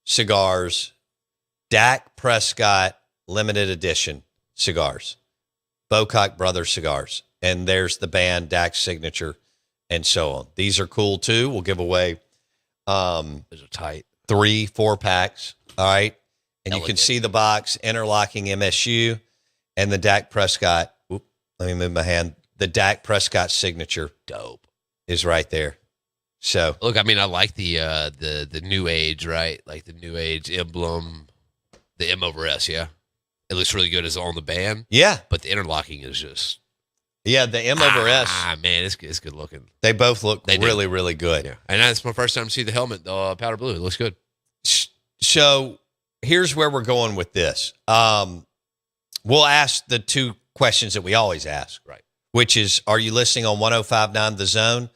cigars, Dak Prescott limited edition cigars, Bocock Brothers cigars. And there's the band, Dak's signature, and so on. These are cool too. We'll give away Those are tight. 3-4 packs. All right. And Elegant. you can see the box, interlocking MSU, and the Dak Prescott. Let me move my hand. The Dak Prescott signature Dope. is right there. So Look, I mean, I like the new age, right? Like the new age emblem, the M over S, yeah. It looks really good as on the band, yeah, but the interlocking is just the M over S. Man, it's good looking. They both look They do. really, really good. Yeah, and that's my first time to see the helmet, powder blue. It looks good. So here's where we're going with this. We'll ask the two questions that we always ask, Right. which is, are you listening on 105.9 The Zone,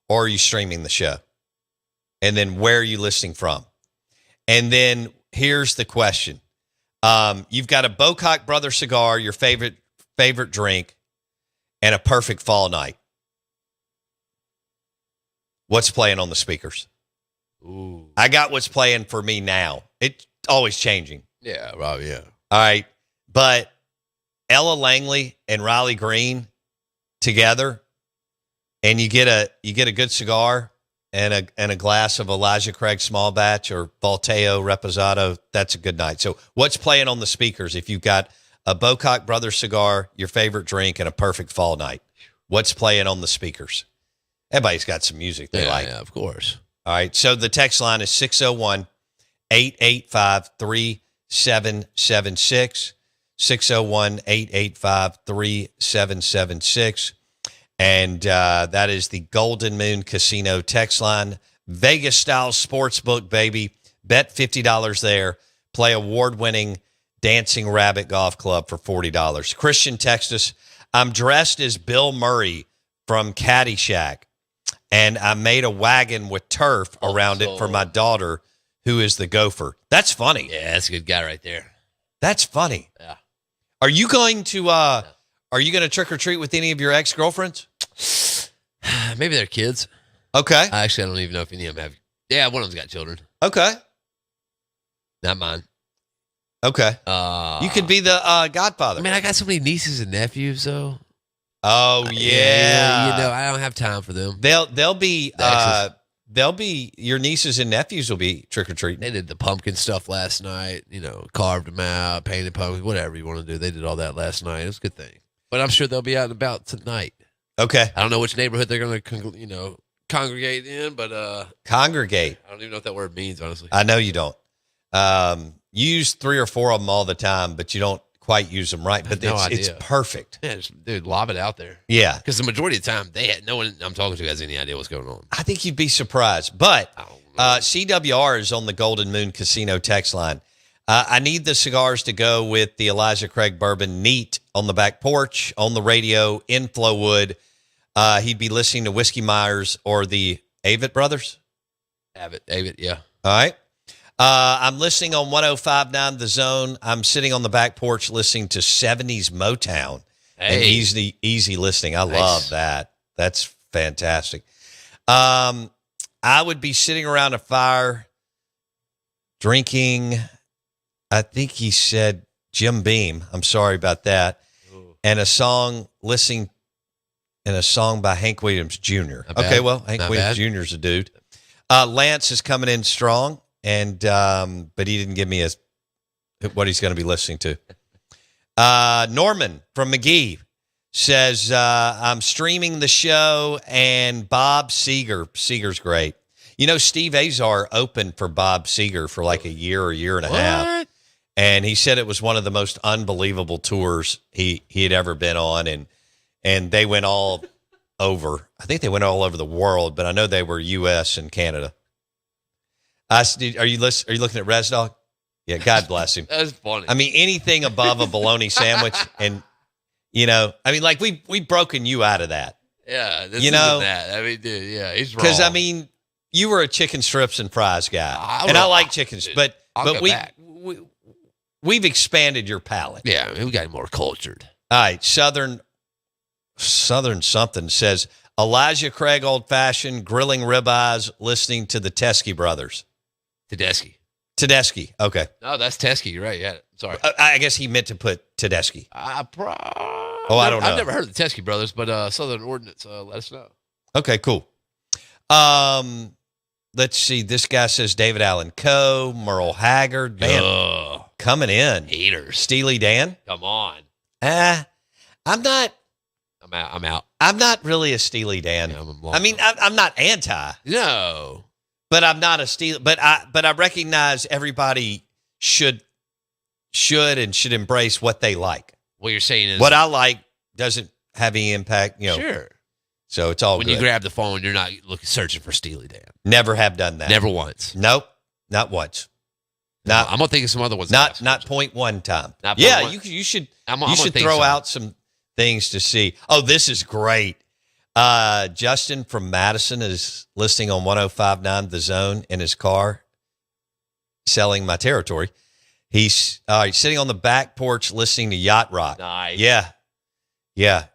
or are you streaming the show? And then where are you listening from? And then here's the question. You've got a Bocock Brothers cigar, your favorite drink, and a perfect fall night. What's playing on the speakers? Ooh. I got what's playing for me now. It's always changing. Yeah, Rob, yeah. All right. But Ella Langley and Riley Green together, and you get a good cigar and a glass of Elijah Craig small batch or Volteo Reposado, that's a good night. So what's playing on the speakers if you've got a Bocock Brothers cigar, your favorite drink, and a perfect fall night? What's playing on the speakers? Everybody's got some music they like. Yeah, of course. All right. So the text line is 601-885-3776. 601-885-3776. And that is the Golden Moon Casino text line. Vegas-style sportsbook, baby. Bet $50 there. Play award-winning Dancing Rabbit Golf Club for $40. Christian texts us, I'm dressed as Bill Murray from Caddyshack, and I made a wagon with turf around it for my daughter, who is the gopher. That's funny. Yeah, that's a good guy right there. That's funny. Yeah. Are you going to trick or treat with any of your ex-girlfriends? Maybe they're kids. Okay. I don't even know if any of them have. Yeah, one of them's got children. Okay. Not mine. Okay. You could be the godfather. I mean, I got so many nieces and nephews, though. Oh yeah. I don't have time for them. They'll be your nieces and nephews will be trick or treating. They did the pumpkin stuff last night. Carved them out, painted pumpkins, whatever you want to do. They did all that last night. It was a good thing. But I'm sure they'll be out and about tonight. Okay. I don't know which neighborhood they're going to, congregate in, but congregate. I don't even know what that word means, honestly. I know you don't. You use 3 or 4 of them all the time, but you don't quite use them right. But it's perfect. Yeah, dude, lob it out there. Yeah. Because the majority of the time, no one I'm talking to has any idea what's going on. I think you'd be surprised. But CWR is on the Golden Moon Casino text line. I need the cigars to go with the Elijah Craig bourbon neat on the back porch, on the radio, in Flowwood. He'd be listening to Whiskey Myers or the Avett Brothers. Avett, yeah. All right. I'm listening on 105.9 The Zone. I'm sitting on the back porch listening to 70s Motown. Hey. And easy listening. I love that. That's fantastic. I would be sitting around a fire drinking, I think he said Jim Beam. I'm sorry about that. Ooh. And a song by Hank Williams Jr. Okay, well, Hank Williams Jr. is a dude. Lance is coming in strong, and but he didn't give me what he's going to be listening to. Norman from McGee says, I'm streaming the show, and Bob Seger. Seger's great. Steve Azar opened for Bob Seger for like a year and a half. And he said it was one of the most unbelievable tours he had ever been on. And they went all over. I think they went all over the world, but I know they were U.S. and Canada. Are you looking at Res Dog? Yeah, God bless him. That's funny. I mean, anything above a bologna sandwich, and like we've broken you out of that. Yeah, this isn't that. I mean, dude, yeah, he's wrong. Because you were a chicken strips and fries guy, I like chickens, but we've expanded your palate. Yeah, we got more cultured. All right, Southern something says Elijah Craig old fashioned grilling ribeyes, listening to the Teskey Brothers. Tedeschi. Tedeschi. Okay. No, that's Teskey. You're right. Yeah. Sorry. I guess he meant to put Tedeschi. I don't know. I've never heard of the Teskey brothers, but Southern Ordnance, let us know. Okay, cool. Let's see. This guy says David Allen Coe, Merle Haggard. Man, coming in. Haters. Steely Dan. Come on. I'm not. I'm out. I'm not really a Steely Dan. Yeah, I'm not anti. No. But I'm not a Steely. But I recognize everybody should embrace what they like. What you're saying is what I like doesn't have any impact. Sure. So it's all when good. You grab the phone, you're not searching for Steely Dan. Never have done that. Never once. Nope. Not once. I'm gonna think of some other ones. Not 0.1 time. You should throw out some things to see. Oh, this is great. Justin from Madison is listening on 105.9 The Zone in his car, selling my territory. He's sitting on the back porch listening to Yacht Rock. Nice. Yeah.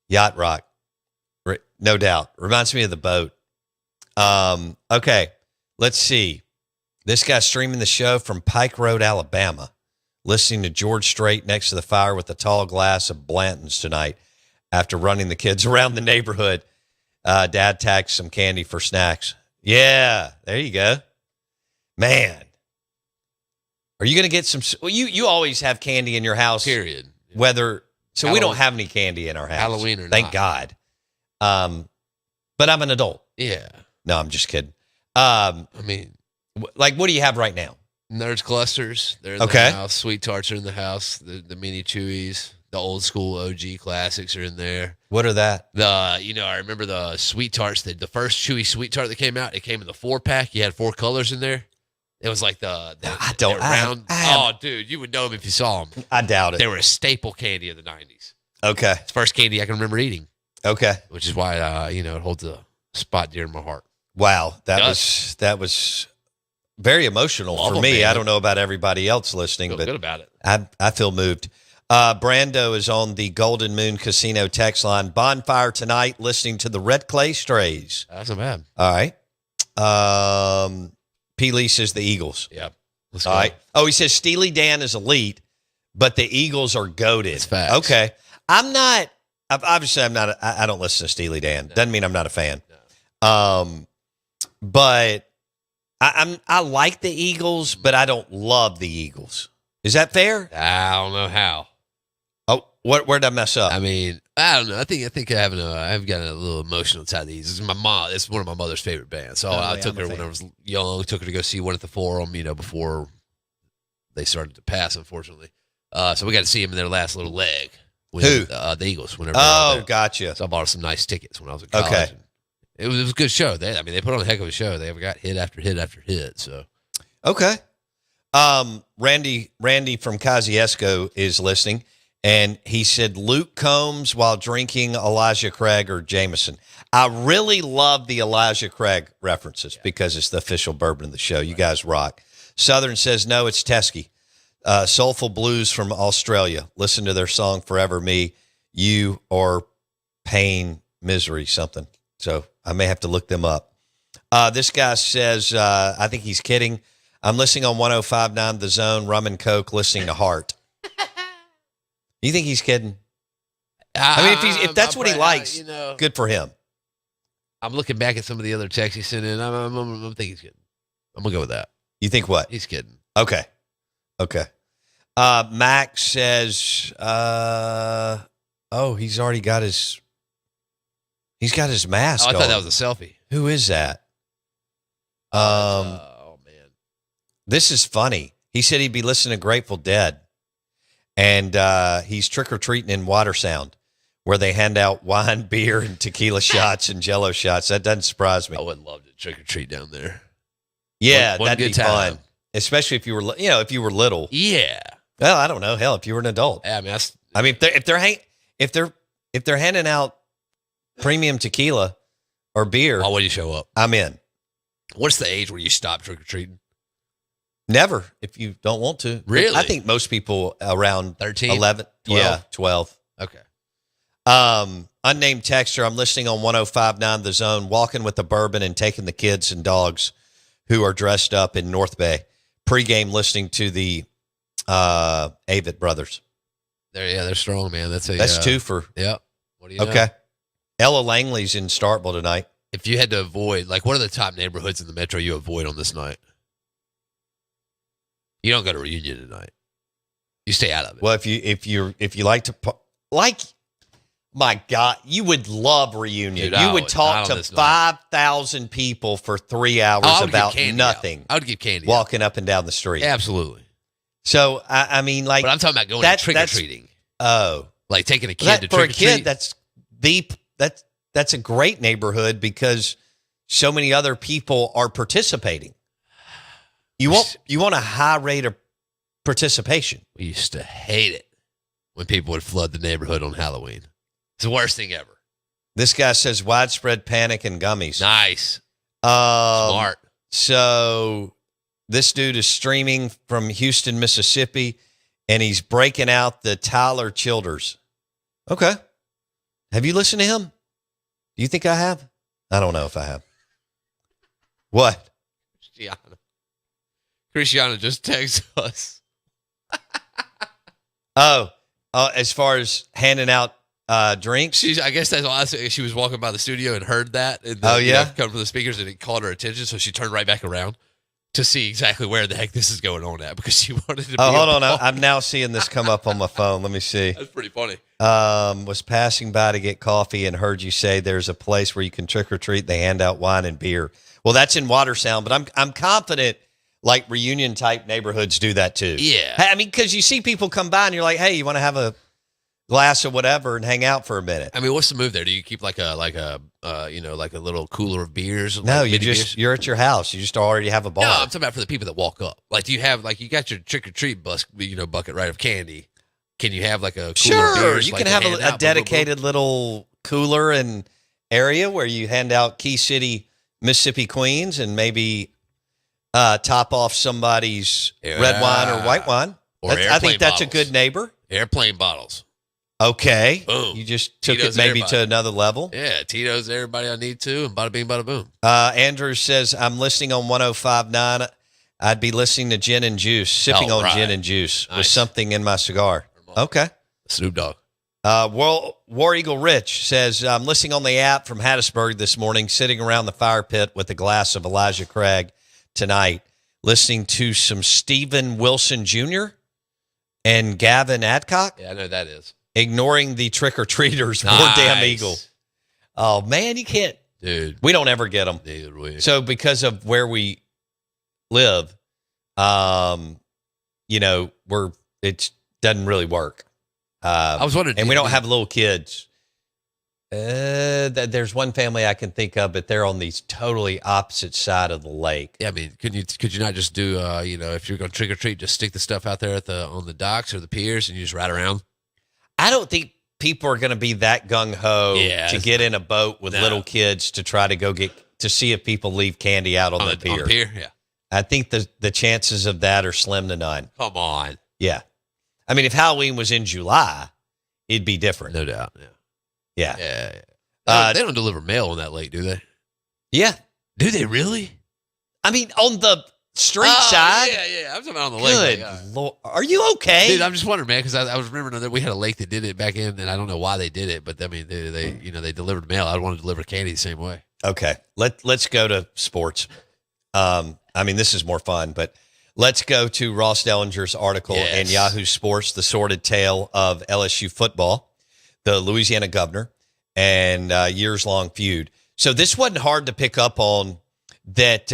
Yacht Rock. No doubt. Reminds me of the boat. Okay. Let's see. This guy's streaming the show from Pike Road, Alabama, listening to George Strait next to the fire with a tall glass of Blanton's tonight after running the kids around the neighborhood. Dad tacked some candy for snacks. Yeah, there you go. Man. Are you going to get some? Well, you always have candy in your house. Period. So we don't have any candy in our house. Halloween or Thank not. God. But I'm an adult. Yeah. No, I'm just kidding. What do you have right now? Nerds clusters. They're in the house. Sweet tarts are in the house. The mini chewies, the old school OG classics are in there. What are that? I remember the sweet tarts. The first chewy sweet tart that came out. It came in the 4-pack. You had 4 colors in there. It was like round. Dude, you would know them if you saw them. I doubt it. They were a staple candy of the 90s. Okay. It's the first candy I can remember eating. Okay. Which is why it holds a spot dear in my heart. Wow, that was very emotional for me. Man. I don't know about everybody else listening, but good about it. I feel moved. Brando is on the Golden Moon Casino text line. Bonfire tonight, listening to the Red Clay Strays. That's not bad. All right. P. Lee says the Eagles. Yeah. All right. Oh, he says Steely Dan is elite, but the Eagles are goated. That's facts. Okay. I'm not. Obviously, I'm not. I don't listen to Steely Dan. No. Doesn't mean I'm not a fan. No. But I like the Eagles, but I don't love the Eagles. Is that fair? I don't know how. Oh, where did I mess up? I don't know. I think I've got a little emotional tie to these. It's my mom. It's one of my mother's favorite bands. So I took her when I was young. Took her to go see one at the Forum. Before they started to pass, unfortunately. So we got to see them in their last little leg. Who? The Eagles. Whenever. Oh, gotcha. So I bought her some nice tickets when I was in college. Okay. It was a good show. They put on a heck of a show. They got hit after hit after hit. So, okay. Randy from Kosciuszko is listening, and he said Luke Combs while drinking Elijah Craig or Jameson. I really love the Elijah Craig references because it's the official bourbon of the show. You guys rock. Southern says no, it's Teskey. Soulful Blues from Australia. Listen to their song "Forever Me," you or Pain, Misery, something. So I may have to look them up. This guy says, I think he's kidding. I'm listening on 105.9 The Zone, Rum and Coke, listening to Heart. You think he's kidding? If that's what he likes, good for him. I'm looking back at some of the other texts he sent in. I'm thinking he's kidding. I'm going to go with that. You think what? He's kidding. Okay. Max says, he's already got his... He's got his mask on. I thought that was a selfie. Who is that? Man. This is funny. He said he'd be listening to Grateful Dead. And he's trick-or-treating in Watersound, where they hand out wine, beer, and tequila shots and Jello shots. That doesn't surprise me. I would love to trick-or-treat down there. Yeah, that'd be fun. Especially if you were, little. Yeah. Well, I don't know. Hell, if you were an adult. Yeah, if they're handing out premium tequila or beer, why would you show up? I'm in. What's the age where you stop trick-or-treating? Never, if you don't want to. Really? I think most people around 13, 11, 12. Yeah, 12. Okay. Unnamed texter, I'm listening on 105.9 The Zone, walking with the bourbon and taking the kids and dogs who are dressed up in North Bay, pregame listening to the Avett brothers. They're strong, man. That's two for. Yeah. What do you know? Okay. Ella Langley's in Starkville tonight. If you had to avoid, like, what are the top neighborhoods in the metro you avoid on this night? You don't go to Reunion tonight. You stay out of it. Well, if you like to my God, you would love Reunion. Dude, you would talk to 5,000 people for 3 hours about nothing. I would give candy walking up and down the street. Absolutely. So I mean, like, but I'm talking about going trick or treating. Oh, like taking a kid to trick or treat. For a kid, that's a great neighborhood because so many other people are participating. You want a high rate of participation. We used to hate it when people would flood the neighborhood on Halloween. It's the worst thing ever. This guy says widespread panic and gummies. Nice. Smart. So this dude is streaming from Houston, Mississippi, and he's breaking out the Tyler Childers. Okay. Have you listened to him? Do you think I have? I don't know if I have. What? Christiana just texted us. As far as handing out drinks? I guess that's all. She was walking by the studio and heard that. And come from the speakers, and it called her attention, so she turned right back around to see exactly where the heck this is going on at because she wanted to. Hold on, I'm now seeing this come up on my phone. Let me see. That's pretty funny. Was passing by to get coffee and heard you say there's a place where you can trick or treat. They hand out wine and beer. Well, that's in Watersound, but I'm confident. Like Reunion type neighborhoods do that too. Yeah. I mean, because you see people come by and you're like, hey, you want to have a glass of whatever and hang out for a minute. I mean, what's the move there? Do you keep like a little cooler of beers? No, you're at your house. You just already have a bar. No, I'm talking about for the people that walk up. Like, do you have you got your trick or treat bucket, right, of candy? Can you have like a cooler of beers? You can have a dedicated little cooler and area where you hand out Key City, Mississippi Queens, and maybe top off somebody's red wine or white wine. I think that's a good neighbor. Airplane bottles. Okay. Boom. You just took Tito's it maybe everybody. to another level. Yeah, Tito's everybody I need to, and bada bing, bada boom. Andrew says, I'm listening on 105.9. I'd be listening to gin and juice, sipping on gin and juice with something in my cigar. Okay. Snoop Dogg. War Eagle Rich says, I'm listening on the app from Hattiesburg this morning, sitting around the fire pit with a glass of Elijah Craig tonight, listening to some Stephen Wilson Jr. and Gavin Adcock. Yeah, I know who that is. Ignoring the trick-or-treaters for Damn Eagle. Oh, man, you can't. Dude. We don't ever get them. Neither do we. So because of where we live, it doesn't really work. I was wondering. And we don't have little kids. There's one family I can think of, but they're on the totally opposite side of the lake. Yeah, I mean, could you not just do, if you're going to trick or treat, just stick the stuff out there on the docks or the piers and you just ride around? I don't think people are going to be that gung ho to get in a boat with little kids to try to go to see if people leave candy out on the pier. On the pier, yeah. I think the chances of that are slim to none. Come on. Yeah. I mean, if Halloween was in July, it'd be different. No doubt. Yeah. Yeah. They don't deliver mail on that lake, do they? Yeah. Do they really? I mean, on the street side. Yeah. I'm talking about on the lake. Good Lord. Are you okay? Dude, I'm just wondering, man, because I was remembering that we had a lake that did it back in, and I don't know why they did it, but I mean, they delivered mail. I want to deliver candy the same way. Okay. Let's go to sports. I mean, this is more fun, but let's go to Ross Dellinger's article in Yahoo Sports, The Sordid Tale of LSU Football, the Louisiana governor, and years-long feud. So this wasn't hard to pick up on that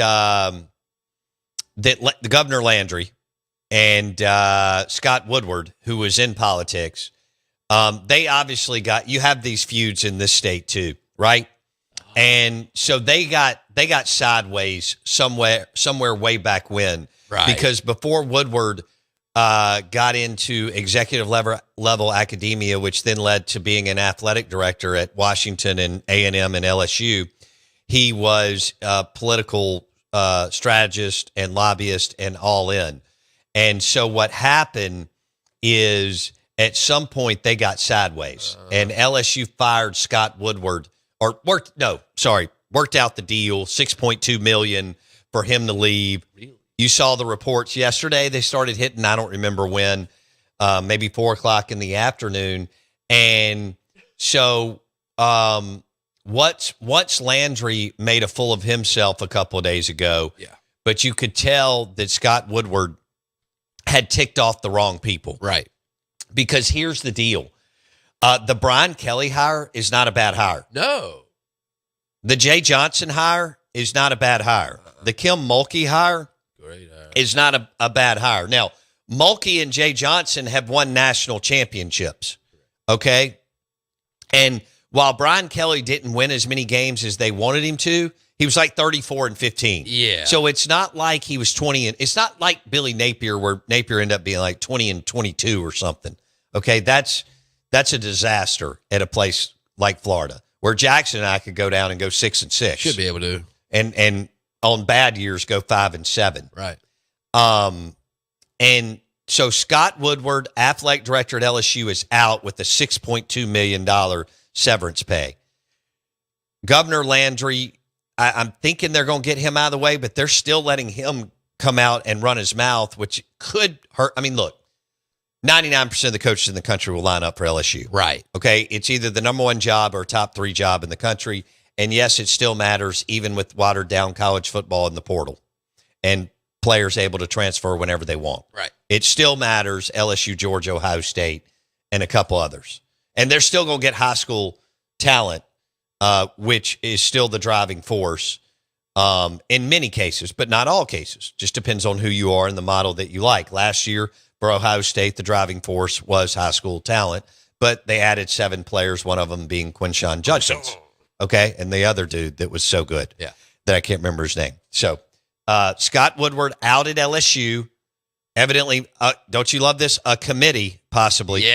the Governor Landry and Scott Woodward, who was in politics, they obviously you have these feuds in this state too, right? And so they got sideways somewhere way back when, right? Because before Woodward got into executive level academia, which then led to being an athletic director at Washington and A&M and LSU, he was a political strategist and lobbyist and all in. And so what happened is at some point they got sideways and LSU fired Scott Woodward worked out the deal, $6.2 million for him to leave. Really? You saw the reports yesterday. They started hitting, I don't remember when, maybe 4 o'clock in the afternoon. And so once Landry made a fool of himself a couple of days ago, but you could tell that Scott Woodward had ticked off the wrong people. Right. Because here's the deal. The Brian Kelly hire is not a bad hire. No. The Jay Johnson hire is not a bad hire. The Kim Mulkey hire is not a bad hire. Now, Mulkey and Jay Johnson have won national championships, okay? And while Brian Kelly didn't win as many games as they wanted him to, he was like 34-15. Yeah. So it's not like he was 20 and it's not like Billy Napier where Napier ended up being like 20-22 or something. Okay, that's a disaster at a place like Florida where Jackson and I could go down and go 6-6. Should be able to. And on bad years go 5-7. Right. And so Scott Woodward, athletic director at LSU, is out with a $6.2 million severance pay. Governor Landry, I'm thinking they're going to get him out of the way, but they're still letting him come out and run his mouth, which could hurt. I mean, look, 99% of the coaches in the country will line up for LSU. Right. Okay. It's either the number one job or top 3 job in the country. And yes, it still matters, even with watered down college football in the portal and players able to transfer whenever they want. Right. It still matters, LSU, Georgia, Ohio State, and a couple others. And they're still going to get high school talent, which is still the driving force in many cases, but not all cases. Just depends on who you are and the model that you like. Last year, for Ohio State, the driving force was high school talent, but they added 7 players, one of them being Quinshawn Judson. Okay, and the other dude that was so good that I can't remember his name. So Scott Woodward out at LSU. Evidently, don't you love this? A committee possibly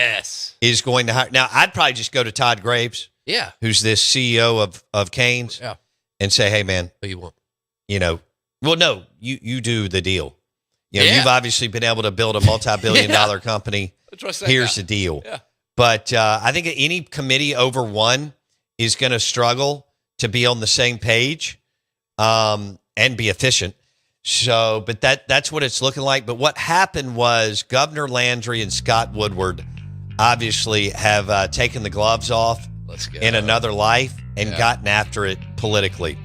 is going to hire. Now, I'd probably just go to Todd Graves, who's this CEO of Canes, and say, hey, man. What do you want? Well, no, you do the deal. You've obviously been able to build a multi-billion-dollar company. Here's the deal. Yeah. But I think any committee over one is going to struggle to be on the same page and be efficient. So, but that's what it's looking like. But what happened was Governor Landry and Scott Woodward obviously have taken the gloves off in another life and gotten after it politically.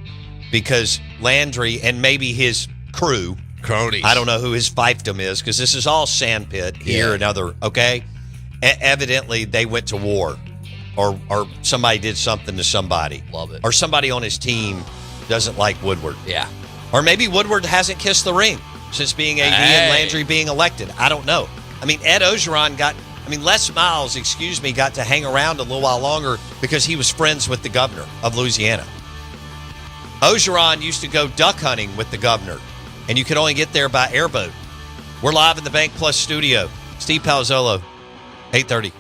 Because Landry and maybe his crew, cronies, I don't know who his fiefdom is, because this is all sandpit here and other, okay? Evidently, they went to war. Or somebody did something to somebody. Love it. Or somebody on his team doesn't like Woodward. Yeah. Or maybe Woodward hasn't kissed the ring since being AD and Landry being elected. I don't know. I mean, Les Miles, got to hang around a little while longer because he was friends with the governor of Louisiana. Ogeron used to go duck hunting with the governor, and you could only get there by airboat. We're live in the Bank Plus studio. Steve Palazzolo, 8:30.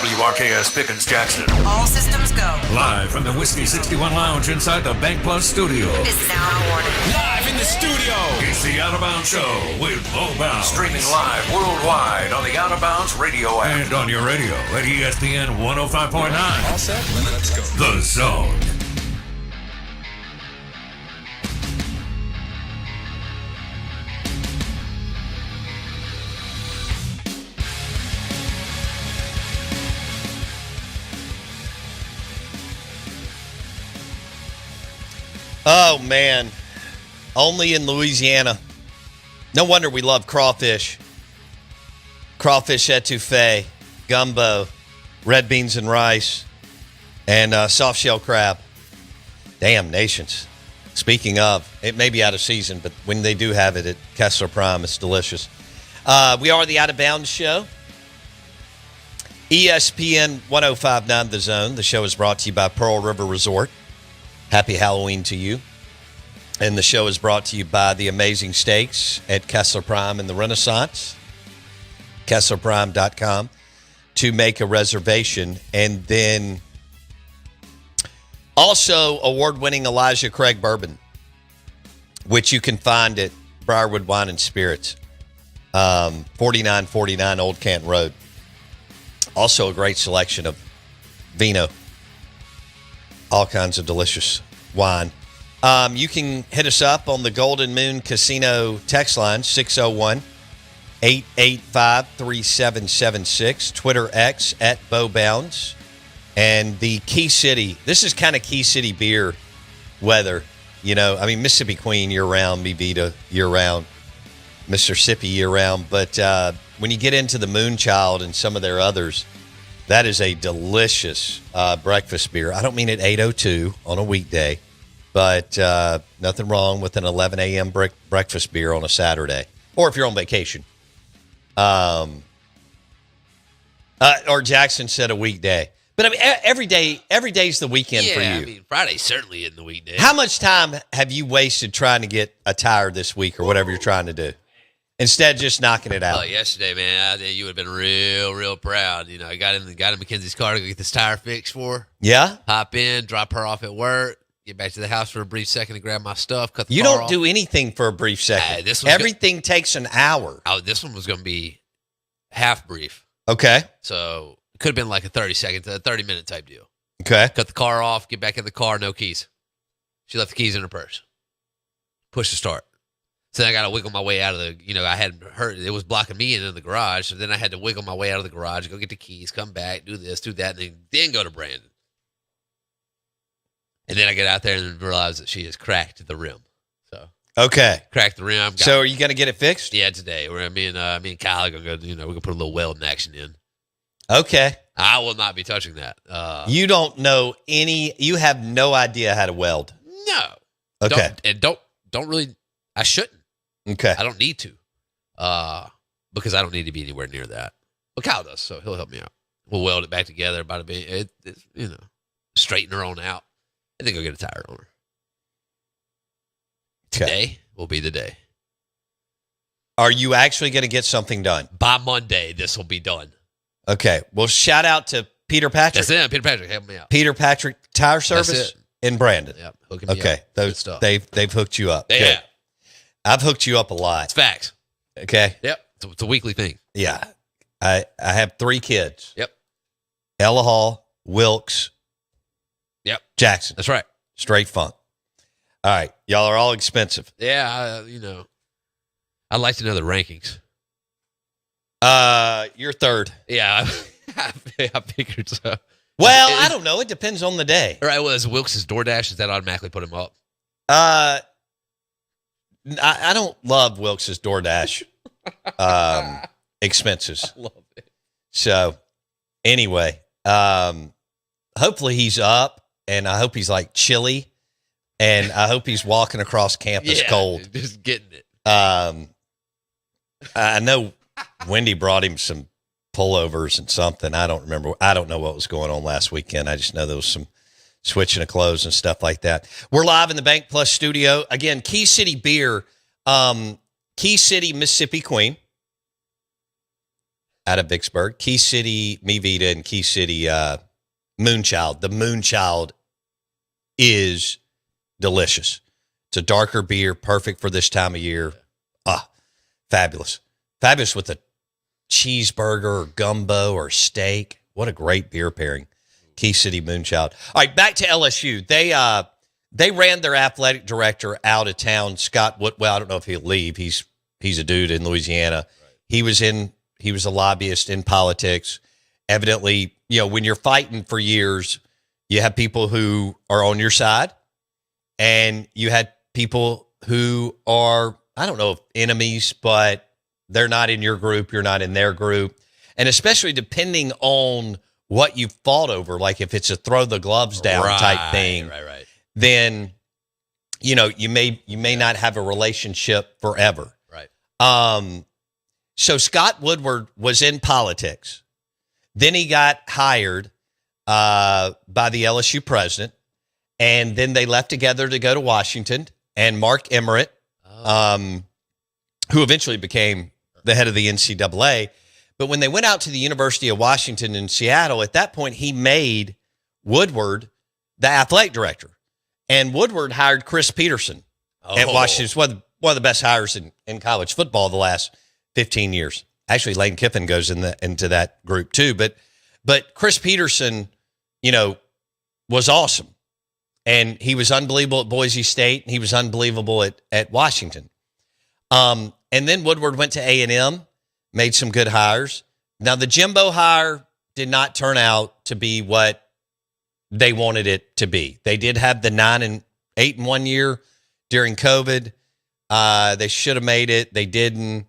WRKS Pickens Jackson. All systems go. Live from the Whiskey 61 Lounge inside the Bank Plus studio. This is Out of Order. Live in the studio. It's the Out of Bounds Show with Low Bounds. Streaming live worldwide on the Out of Bounds radio app. And on your radio at ESPN 105.9. All set? Let's go. The Zone. Oh, man. Only in Louisiana. No wonder we love crawfish. Crawfish etouffee, gumbo, red beans and rice, and soft shell crab. Damn nations. Speaking of, it may be out of season, but when they do have it at Kessler Prime, it's delicious. We are the Out of Bounds Show. ESPN 105.9 The Zone. The show is brought to you by Pearl River Resort. Happy Halloween to you. And the show is brought to you by the amazing steaks at Kessler Prime and the Renaissance. KesslerPrime.com to make a reservation. And then also award-winning Elijah Craig Bourbon, which you can find at Briarwood Wine and Spirits, 4949 Old Canton Road. Also a great selection of vino. All kinds of delicious wine. You can hit us up on the Golden Moon Casino text line, 601-885-3776. Twitter X at Bowbounds. And the Key City. This is kind of Key City beer weather. You know, I mean, Mississippi Queen year-round, Mi Vida year-round, Mississippi year-round. But when you get into the Moonchild and some of their others, that is a delicious breakfast beer. I don't mean at 8:02 on a weekday, but nothing wrong with an 11 a.m. breakfast beer on a Saturday, or if you're on vacation. Or Jackson said a weekday. But I mean, every day's the weekend for you. I mean, Friday's certainly in the weekday. How much time have you wasted trying to get a tire this week or whatever you're trying to do? Instead of just knocking it out. Oh, yesterday, man, you would have been real proud. You know, I got in Mackenzie's car to go get this tire fixed for her. Yeah? Hop in, drop her off at work, get back to the house for a brief second to grab my stuff, cut the You car don't off. do anything for a brief second. This Everything takes an hour. Oh, this one was going to be half brief. Okay. So it could have been like a 30-minute type deal. Okay. Cut the car off, get back in the car, no keys. She left the keys in her purse. Push to start. So then I got to wiggle my way out of the, I had her, it was blocking me in the garage. So then I had to wiggle my way out of the garage, go get the keys, come back, do this, do that, and then go to Brandon. And then I get out there and realize that she has cracked the rim. So Okay. cracked the rim. So are you going to get it fixed? Yeah, today. Me and Kyle are going to go, we're going to put a little welding action in. Okay. I will not be touching that. You don't know you have no idea how to weld. No. Okay. Don't really, I shouldn't. Okay. I don't need to, because I don't need to be anywhere near that. But Kyle does, so he'll help me out. We'll weld it back together. Straighten her on out. I think I'll get a tire on her. Okay. Today will be the day. Are you actually going to get something done? By Monday, this will be done. Okay. Well, shout out to Peter Patrick. That's it. Peter Patrick, help me out. Peter Patrick Tire Service That's it. in Brandon. Yep. Hooking me Okay. up. Good stuff. They've hooked you up. Yeah. Good. I've hooked you up a It's lot. facts. Okay. Yep. It's a weekly thing. Yeah. I have 3 kids. Yep. Ella Hall, Wilkes, Yep. Jackson. That's right. Straight funk. All right. Y'all are all expensive. Yeah. I'd like to know the rankings. You're third. Yeah. I figured so. Well, I don't know. It depends on the day. All right. Well, is Wilkes' DoorDash, does that automatically put him up? I don't love Wilkes' DoorDash expenses. I love it. So anyway, hopefully he's up, and I hope he's like chilly, and I hope he's walking across campus cold. Just getting it. I know Wendy brought him some pullovers and something. I don't remember. I don't know what was going on last weekend. I just know there was some switching of clothes and stuff like that. We're live in the Bank Plus studio. Again, Key City Beer, Key City, Mississippi Queen. out of Vicksburg. Key City Mi Vida and Key City Moonchild. The Moonchild is delicious. It's a darker beer, perfect for this time of year. Fabulous. Fabulous with a cheeseburger or gumbo or steak. What a great beer pairing. Key City Moonchild. All right, back to LSU. They ran their athletic director out of town, Scott Whitwell. I don't know if he'll leave. He's a dude in Louisiana. Right. He was a lobbyist in politics. Evidently, when you're fighting for years, you have people who are on your side, and you had people who are, I don't know if enemies, but they're not in your group, you're not in their group. And especially depending on what you fought over, like if it's a throw the gloves down type thing, right. Then, you may not have a relationship forever. Right. So Scott Woodward was in politics. Then he got hired by the LSU president, and then they left together to go to Washington. And Mark Emmert, who eventually became the head of the NCAA, but when they went out to the University of Washington in Seattle, at that point he made Woodward the athletic director, and Woodward hired Chris Peterson at Washington. It's one of the best hires in college football the last 15 years. Actually, Lane Kiffin goes into that group too. But Chris Peterson, was awesome. And he was unbelievable at Boise State. And he was unbelievable at Washington. And then Woodward went to A&M, made some good hires. Now, the Jimbo hire did not turn out to be what they wanted it to be. They did have the 9-8 in 1 year during COVID. They should have made it. They didn't.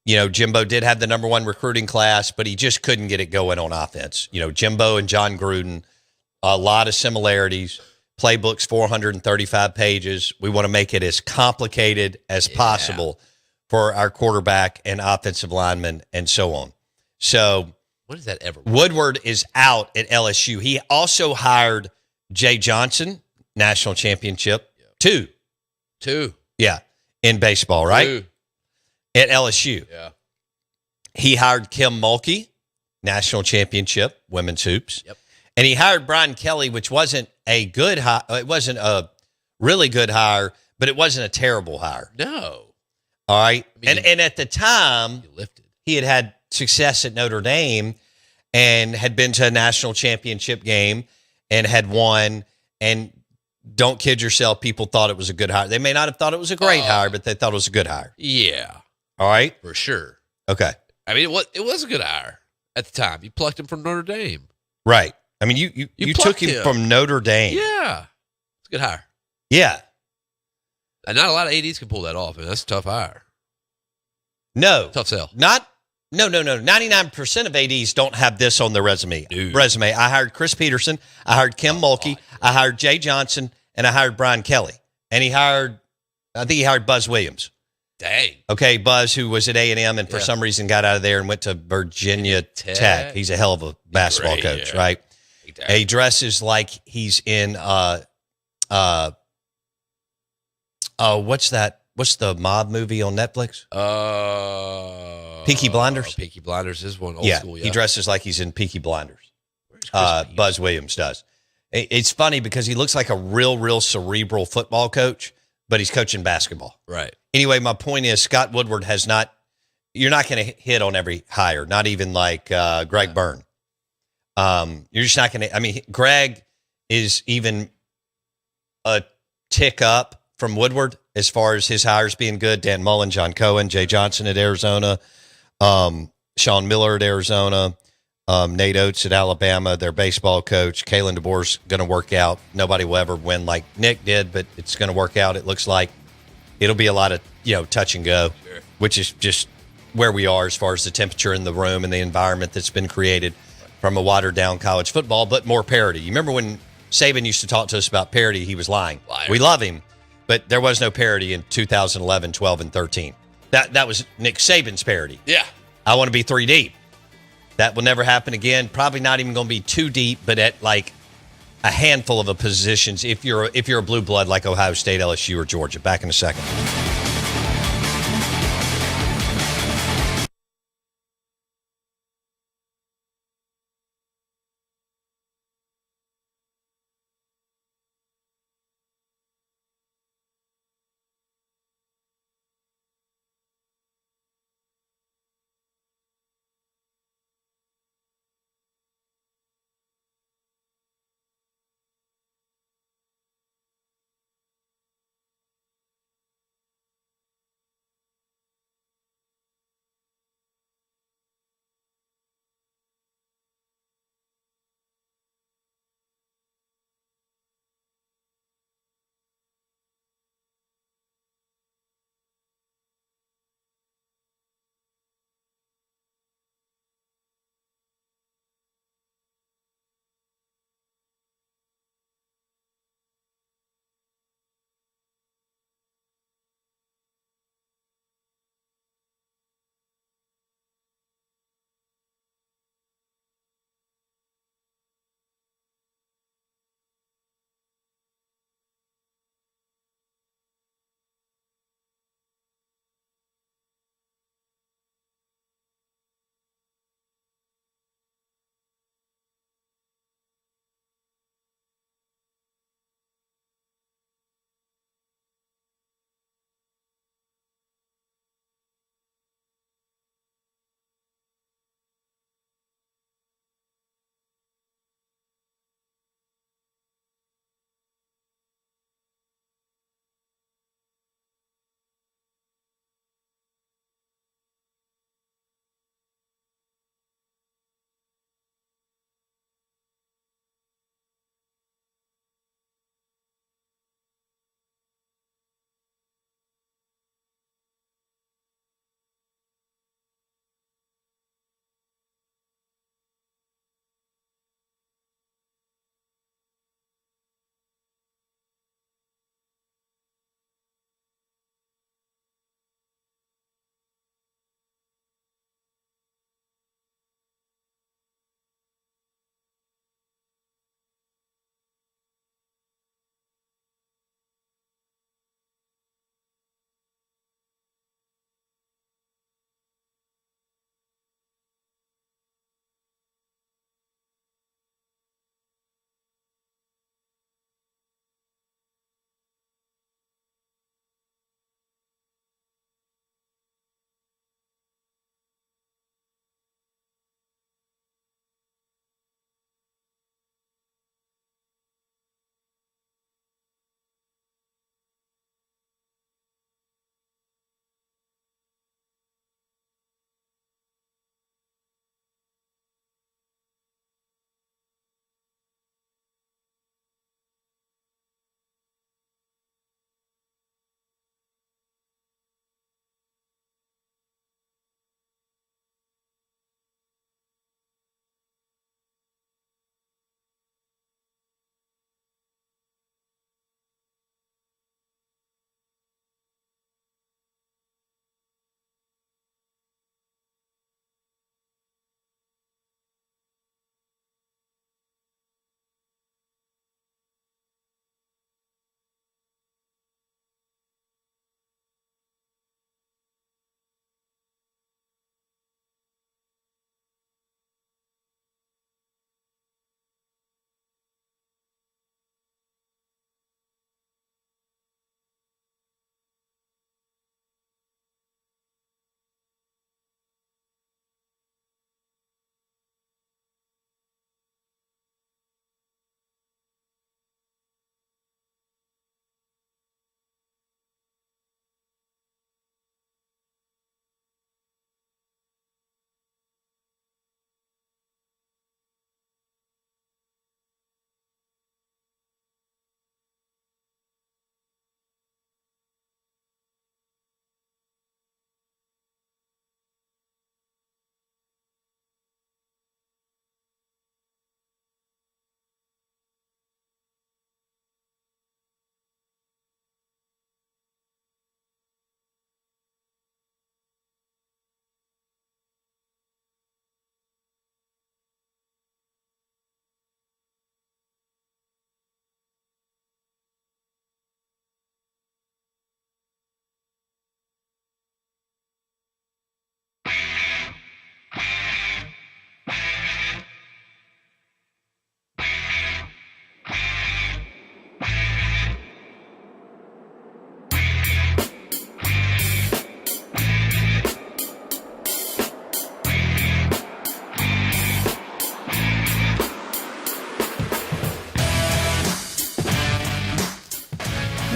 Jimbo did have the number one recruiting class, but he just couldn't get it going on offense. Jimbo and John Gruden, a lot of similarities. Playbook's 435 pages. We want to make it as complicated as possible for our quarterback and offensive linemen and so on. So what does that ever work? Woodward is out at LSU. He also hired Jay Johnson, national championship, two. Yeah, in baseball, right? 2. At LSU. Yeah. He hired Kim Mulkey, national championship, women's hoops. Yep. And he hired Brian Kelly, which wasn't a good hire. It wasn't a really good hire, but it wasn't a terrible hire. No. All right. I mean, and at the time, lifted. he had success at Notre Dame and had been to a national championship game and had won. And don't kid yourself, people thought it was a good hire. They may not have thought it was a great hire, but they thought it was a good hire. Yeah. All right. For sure. Okay. I mean, it was a good hire at the time. You plucked him from Notre Dame. Right. I mean, you took him from Notre Dame. Yeah. It's a good hire. Yeah. And not a lot of ADs can pull that off, and that's a tough hire. No. Tough sell. No. 99% of ADs don't have this on their resume. Dude. I hired Chris Peterson. I hired Kim Mulkey. I hired Jay Johnson, and I hired Brian Kelly. And I think he hired Buzz Williams. Dang. Okay, Buzz, who was at A&M and for some reason got out of there and went to Virginia Tech. He's a hell of a basketball coach, right? He dresses like he's in what's that? What's the mob movie on Netflix? Peaky Blinders. Peaky Blinders is one old school. Yeah, he dresses like he's in Peaky Blinders. Where's Buzz Williams does. It's funny because he looks like a real cerebral football coach, but he's coaching basketball. Right. Anyway, my point is Scott Woodward has not. You're not going to hit on every hire. Not even like Greg Byrne. You're just not going to. I mean, Greg is even a tick up from Woodward as far as his hires being good. Dan Mullen, John Cohen, Jay Johnson at Arizona, Sean Miller at Arizona, Nate Oates at Alabama, their baseball coach. Kalen DeBoer's going to work out. Nobody will ever win like Nick did, but it's going to work out. It looks like it'll be a lot of touch and go, which is just where we are as far as the temperature in the room and the environment that's been created from a watered down college football, but more parity. You remember when Saban used to talk to us about parity? He was lying. Liar. We love him, but there was no parity in 2011, 12, and 13. That was Nick Saban's parity. Yeah. I want to be 3 deep. That will never happen again. Probably not even going to be 2 deep, but at like a handful of the positions if you're a blue blood like Ohio State, LSU, or Georgia. Back in a second.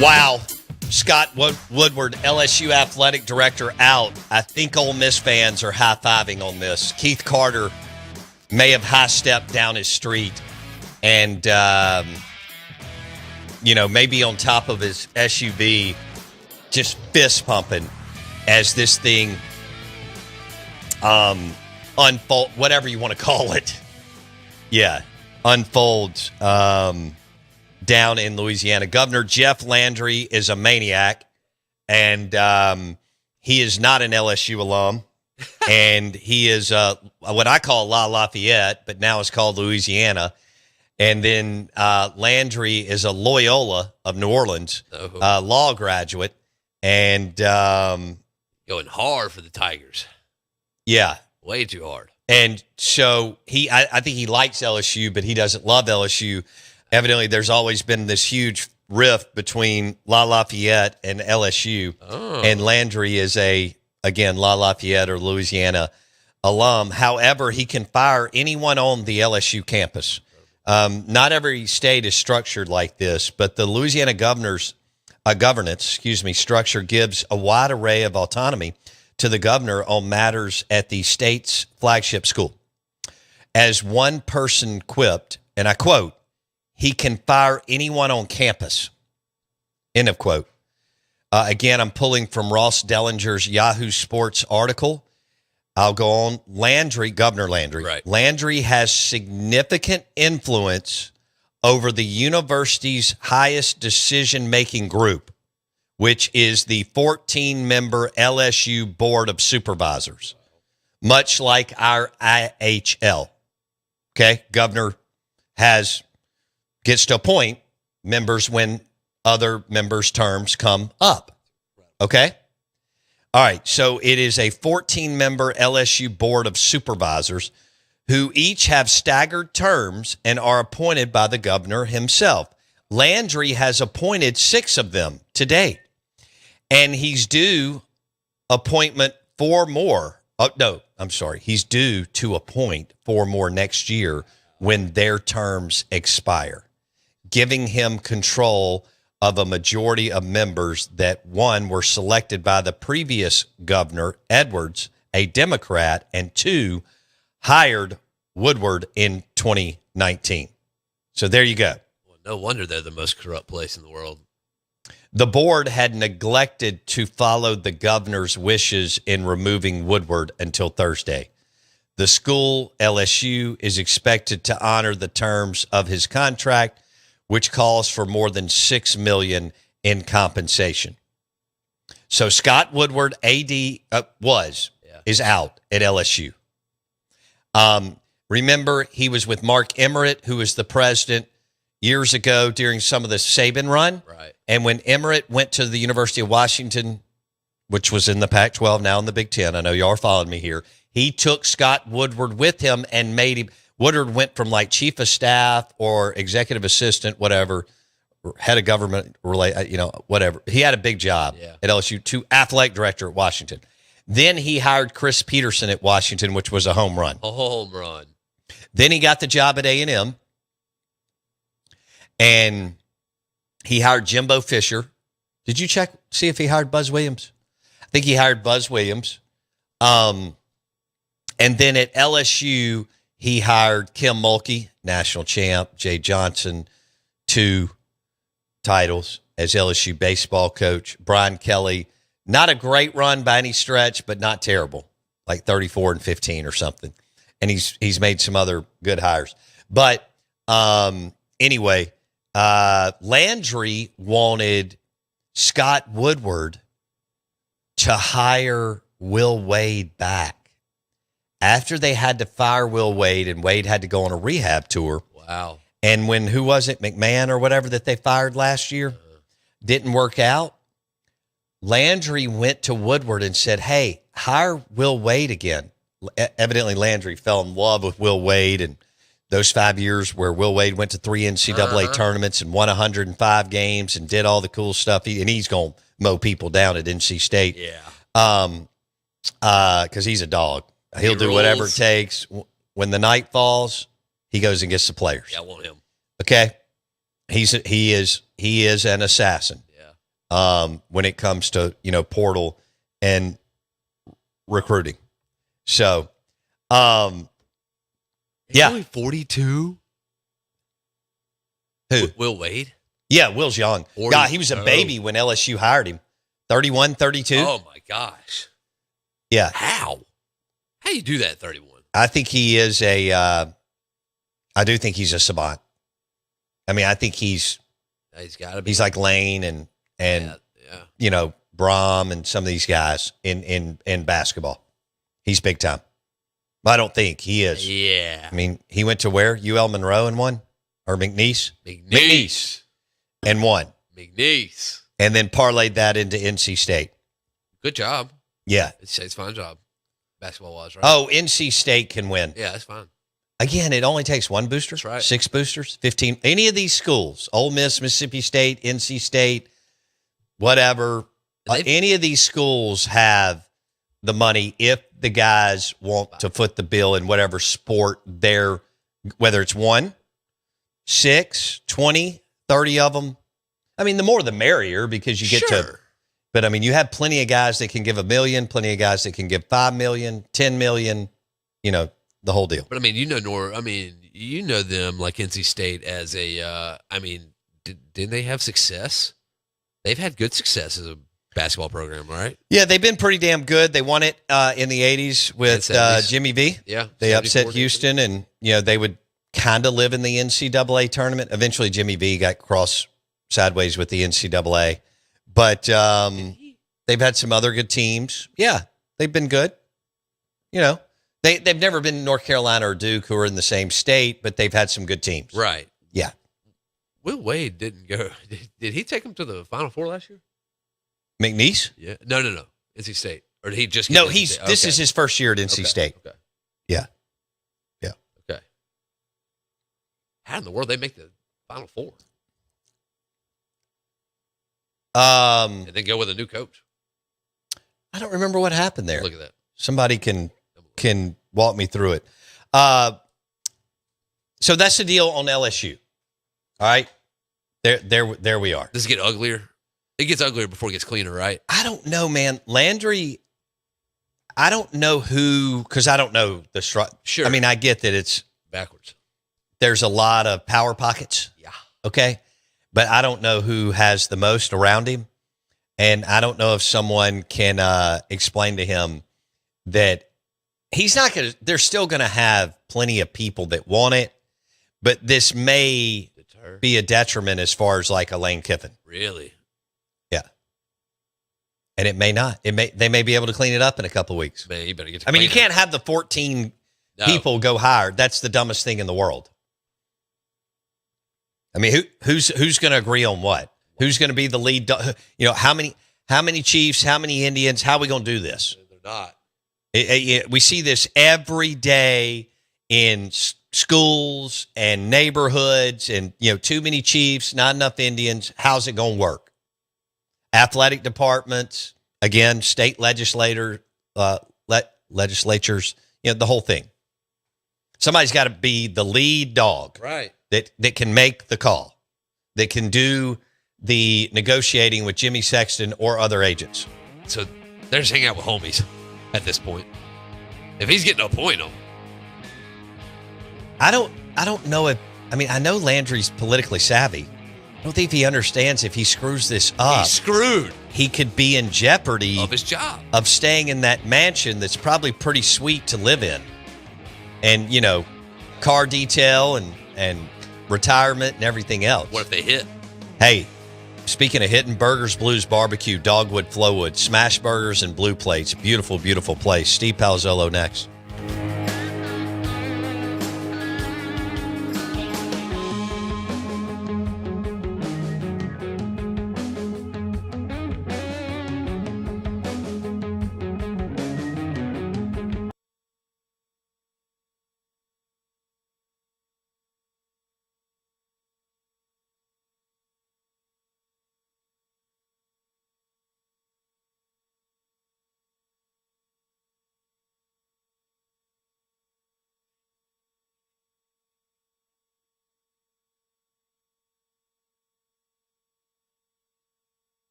Wow. Scott Woodward, LSU athletic director, out. I think Ole Miss fans are high-fiving on this. Keith Carter may have high-stepped down his street and, maybe on top of his SUV, just fist-pumping as this thing unfold, whatever you want to call it. Yeah, unfolds down in Louisiana. Governor Jeff Landry is a maniac, and he is not an LSU alum, and he is what I call Lafayette, but now it's called Louisiana. And then Landry is a Loyola of New Orleans law graduate, and going hard for the Tigers. Yeah, way too hard. And so I think he likes LSU, but he doesn't love LSU. Evidently, there's always been this huge rift between Lafayette and LSU. Oh. And Landry is Lafayette or Louisiana alum. However, he can fire anyone on the LSU campus. Not every state is structured like this, but the Louisiana governance structure gives a wide array of autonomy to the governor on matters at the state's flagship school. As one person quipped, and I quote, "He can fire anyone on campus." End of quote. Again, I'm pulling from Ross Dellinger's Yahoo Sports article. I'll go on. Governor Landry. Right. Landry has significant influence over the university's highest decision-making group, which is the 14-member LSU Board of Supervisors, much like our IHL. Okay? Governor gets to appoint members when other members' terms come up. Okay? All right, so it is a 14-member LSU Board of Supervisors who each have staggered terms and are appointed by the governor himself. Landry has appointed 6 of them to date, and he's due appointment 4 more. He's due to appoint 4 more next year when their terms expire, giving him control of a majority of members that, 1, were selected by the previous governor, Edwards, a Democrat, and 2, hired Woodward in 2019. So there you go. Well, no wonder they're the most corrupt place in the world. The board had neglected to follow the governor's wishes in removing Woodward until Thursday. The school, LSU, is expected to honor the terms of his contract, which calls for more than $6 million in compensation. So Scott Woodward, AD, is out at LSU. Remember, he was with Mark Emmert, who was the president years ago during some of the Saban run. Right. And when Emmert went to the University of Washington, which was in the Pac-12, now in the Big Ten, I know y'all are following me here, he took Scott Woodward with him and made him. Woodward went from like chief of staff or executive assistant, whatever, head of government, whatever. He had a big job at LSU to athletic director at Washington. Then he hired Chris Peterson at Washington, which was a home run. A home run. Then he got the job at A&M, and he hired Jimbo Fisher. Did you see if he hired Buzz Williams? I think he hired Buzz Williams. And then at LSU, he hired Kim Mulkey, national champ, Jay Johnson, 2 titles as LSU baseball coach. Brian Kelly, not a great run by any stretch, but not terrible, like 34-15 or something. And he's made some other good hires. But anyway, Landry wanted Scott Woodward to hire Will Wade back. After they had to fire Will Wade, and Wade had to go on a rehab tour. Wow. And when, who was it, McMahon or whatever that they fired last year, didn't work out, Landry went to Woodward and said, hey, hire Will Wade again. Evidently, Landry fell in love with Will Wade, and those 5 years where Will Wade went to 3 NCAA tournaments and won 105 games and did all the cool stuff. And he's going to mow people down at NC State. Yeah. Because he's a dog. He'll do whatever it takes. When the night falls, he goes and gets the players. Yeah, I want him. Okay, he is an assassin. Yeah. when it comes to, portal and recruiting. So, He's yeah. only 42. Who? Will Wade? Yeah, Will's young. 40. God, he was a baby when LSU hired him. 31, 32. Oh, my gosh. Yeah. How you do that at 31? I think he is I do think he's a savant. I mean, I think he's got to be. He's like Lane and yeah. Brom and some of these guys in basketball. He's big time. I don't think he is. Yeah. I mean, he went to where? UL Monroe and won? Or McNeese? McNeese. And won. McNeese. And then parlayed that into NC State. Good job. Yeah. It's a fine job, basketball-wise, right? Oh, NC State can win. Yeah, that's fine. Again, it only takes one booster. That's right. 6 boosters, 15. Any of these schools, Ole Miss, Mississippi State, NC State, whatever, any of these schools have the money if the guys want to foot the bill in whatever sport they're, whether it's 1, 6, 20, 30 of them. I mean, the more the merrier because you get to, but I mean, you have plenty of guys that can give $1 million, plenty of guys that can give $5 million, $10 million, the whole deal. But I mean, you know them like NC State as a, didn't they have success? They've had good success as a basketball program, right? Yeah, they've been pretty damn good. They won it in the 80s with Jimmy V. Yeah. They upset Houston, and, they would kind of live in the NCAA tournament. Eventually, Jimmy V got cross sideways with the NCAA. But they've had some other good teams. Yeah, they've been good. They've never been North Carolina or Duke, who are in the same state, but they've had some good teams. Right. Yeah. Will Wade didn't go. Did he take them to the Final Four last year? McNeese? Yeah. No. NC State. Or did he just get No, NC this is his first year at NC State. Okay. Yeah. Okay. How in the world they make the Final Four? And then go with a new coach. I don't remember what happened there. Look at that. Somebody can walk me through it. So that's the deal on LSU. All right. There we are. Does it get uglier? It gets uglier before it gets cleaner, right? I don't know, man. Landry, I don't know who, because I don't know the structure. Sure. I mean, I get that it's backwards. There's a lot of power pockets. Yeah. Okay. But I don't know who has the most around him. And I don't know if someone can explain to him that he's not going to, they're still going to have plenty of people that want it, but this may be a detriment as far as like a Lane Kiffin. Really? Yeah. And it may not. They may be able to clean it up in a couple of weeks. Man, you better get to you can't have the 14 people go higher. That's the dumbest thing in the world. I mean, who's going to agree on what? Who's going to be the lead? How many Chiefs, how many Indians? How are we going to do this? They're not. We see this every day in schools and neighborhoods, and too many Chiefs, not enough Indians. How's it going to work? Athletic departments, again, state legislators, the whole thing. Somebody's got to be the lead dog, right? That can make the call, that can do the negotiating with Jimmy Sexton or other agents. So they're just hanging out with homies at this point. If he's getting a point on, I don't know if, I know Landry's politically savvy. I don't think he understands if he screws this up. He's screwed. He could be in jeopardy of his job, of staying in that mansion that's probably pretty sweet to live in. And, car detail and retirement and everything else. What if they hit? Hey, speaking of hitting, Burgers Blues Barbecue, Dogwood, Flowwood, Smash Burgers and Blue Plates. Beautiful, beautiful place. Steve Palazzolo next.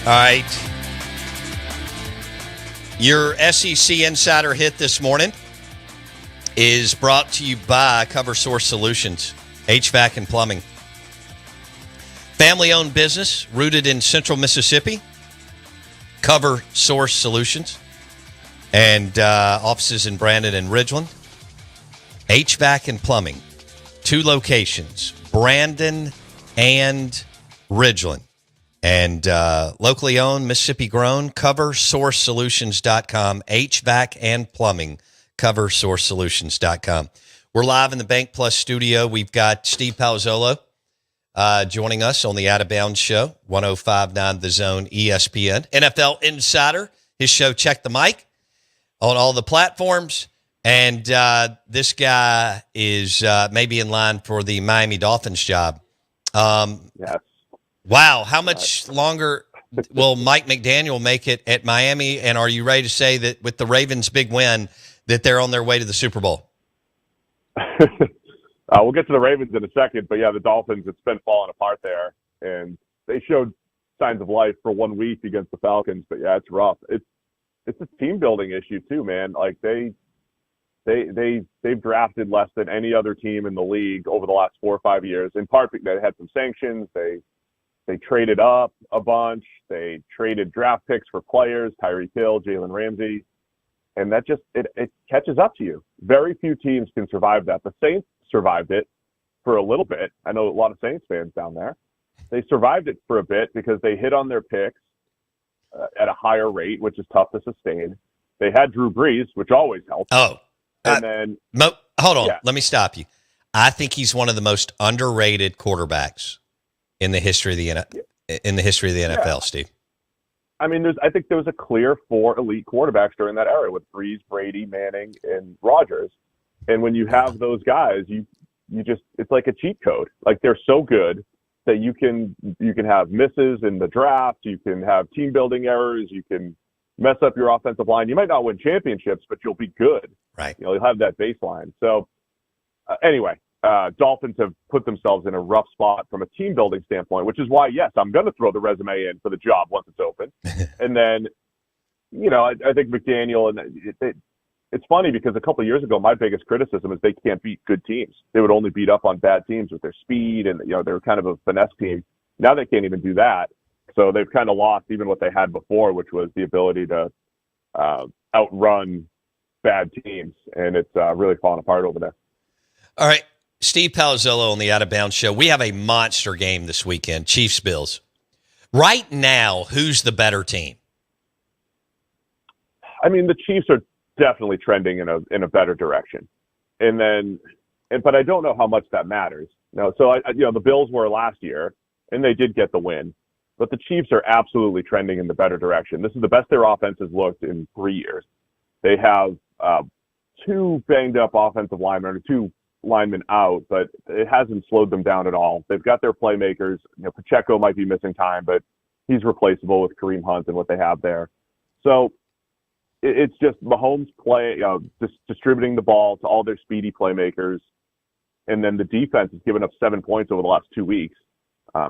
right. Your SEC Insider Hit this morning is brought to you by Cover Source Solutions, HVAC and Plumbing. Family-owned business rooted in Central Mississippi. Cover Source Solutions. And offices in Brandon and Ridgeland. HVAC and Plumbing. 2 locations, Brandon and Ridgeland. And locally owned, Mississippi grown, CoverSourceSolutions.com, HVAC and Plumbing, CoverSourceSolutions.com. We're live in the Bank Plus studio. We've got Steve Palazzolo joining us on the Out of Bounds Show, 105.9 The Zone, ESPN. NFL Insider, his show Check the Mic, on all the platforms. And this guy is maybe in line for the Miami Dolphins job. Yes. Wow. How much longer will Mike McDaniel make it at Miami? And are you ready to say that with the Ravens' big win that they're on their way to the Super Bowl? We'll get to the Ravens in a second. But, yeah, the Dolphins, it's been falling apart there. And they showed signs of life for 1 week against the Falcons. But, yeah, it's rough. It's a team-building issue too, man. Like, they've drafted less than any other team in the league over the last 4 or 5 years, in part because they had some sanctions. They traded up a bunch. They traded draft picks for players, Tyreek Hill, Jalen Ramsey. And that just, it catches up to you. Very few teams can survive that. The Saints survived it for a little bit. I know a lot of Saints fans down there. They survived it for a bit because they hit on their picks at a higher rate, which is tough to sustain. They had Drew Brees, which always helps. Oh, and then hold on. Yeah. Let me stop you. I think he's one of the most underrated quarterbacks in the history of the NFL, Yeah. Steve. I mean, I think there was a clear 4 elite quarterbacks during that era with Brees, Brady, Manning, and Rodgers. And when you have those guys, you just, it's like a cheat code. Like, they're so good that you can have misses in the draft, you can have team building errors, you can mess up your offensive line. You might not win championships, but you'll be good. Right. You'll have that baseline. So anyway, Dolphins have put themselves in a rough spot from a team building standpoint, which is why, yes, I'm going to throw the resume in for the job once it's open. And then, I think McDaniel, and it's funny because a couple of years ago, my biggest criticism is they can't beat good teams. They would only beat up on bad teams with their speed, and they were kind of a finesse team. Now they can't even do that. So they've kind of lost even what they had before, which was the ability to outrun bad teams, and it's really falling apart over there. All right. Steve Palazzolo on the Out of Bounds Show. We have a monster game this weekend, Chiefs-Bills. Right now, who's the better team? I mean, the Chiefs are definitely trending in a better direction, but I don't know how much that matters. So the Bills were last year, and they did get the win, but the Chiefs are absolutely trending in the better direction. This is the best their offense has looked in 3 years. They have 2 banged up offensive linemen, or 2 linemen out, but it hasn't slowed them down at all. They've got their playmakers. Pacheco might be missing time, but he's replaceable with Kareem Hunt and what they have there. So it's just Mahomes just distributing the ball to all their speedy playmakers. And then the defense has given up 7 points over the last 2 weeks,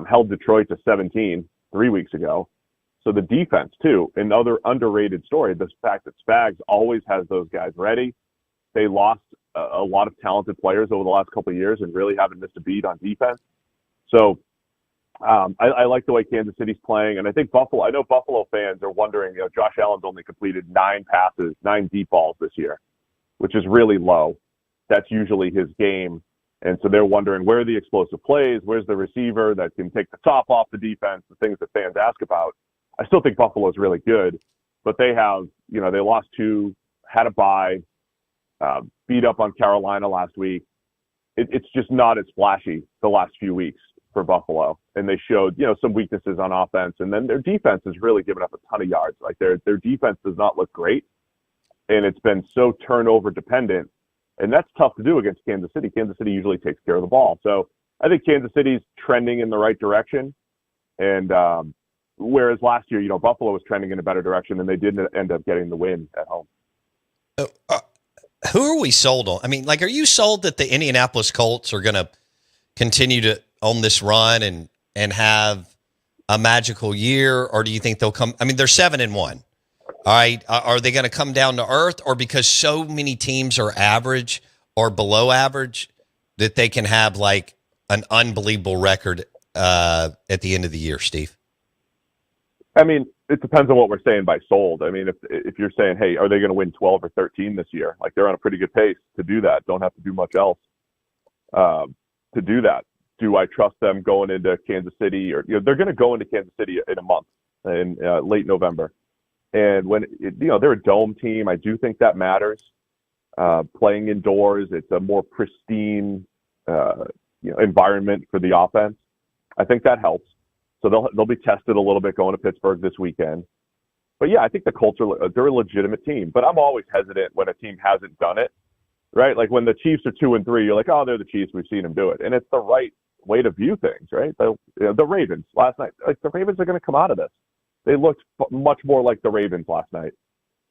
held Detroit to 17 3 weeks ago. So the defense, too, another underrated story, the fact that Spags always has those guys ready. They lost a lot of talented players over the last couple of years and really haven't missed a beat on defense. So I like the way Kansas City's playing. And I think I know Buffalo fans are wondering, Josh Allen's only completed 9 passes, 9 deep balls this year, which is really low. That's usually his game. And so they're wondering, where are the explosive plays? Where's the receiver that can take the top off the defense, the things that fans ask about? I still think Buffalo's really good, but they have, they lost 2, had a bye, beat up on Carolina last week. It's just not as flashy the last few weeks for Buffalo. And they showed, some weaknesses on offense. And then their defense has really given up a ton of yards. Like their defense does not look great. And it's been so turnover dependent. And that's tough to do against Kansas City. Kansas City usually takes care of the ball. So I think Kansas City's trending in the right direction. And whereas last year, Buffalo was trending in a better direction, and they didn't end up getting the win at home. Who are we sold on? I mean, are you sold that the Indianapolis Colts are going to continue to own this run and have a magical year, or do you think they'll come? I mean, they're 7-1. All right. Are they going to come down to earth, or because so many teams are average or below average that they can have like an unbelievable record at the end of the year, Steve? I mean, it depends on what we're saying by sold. I mean, if you're saying, hey, are they going to win 12 or 13 this year? Like, they're on a pretty good pace to do that. Don't have to do much else to do that. Do I trust them going into Kansas City? Or, they're going to go into Kansas City in a month, in late November. And when, they're a dome team, I do think that matters. Playing indoors, it's a more pristine, environment for the offense. I think that helps. So they'll be tested a little bit going to Pittsburgh this weekend. But yeah, I think the Colts they're a legitimate team. But I'm always hesitant when a team hasn't done it, right? Like when the Chiefs are 2-3, you're like, oh, they're the Chiefs. We've seen them do it, and it's the right way to view things, right? The Ravens last night, like the Ravens are going to come out of this. They looked much more like the Ravens last night,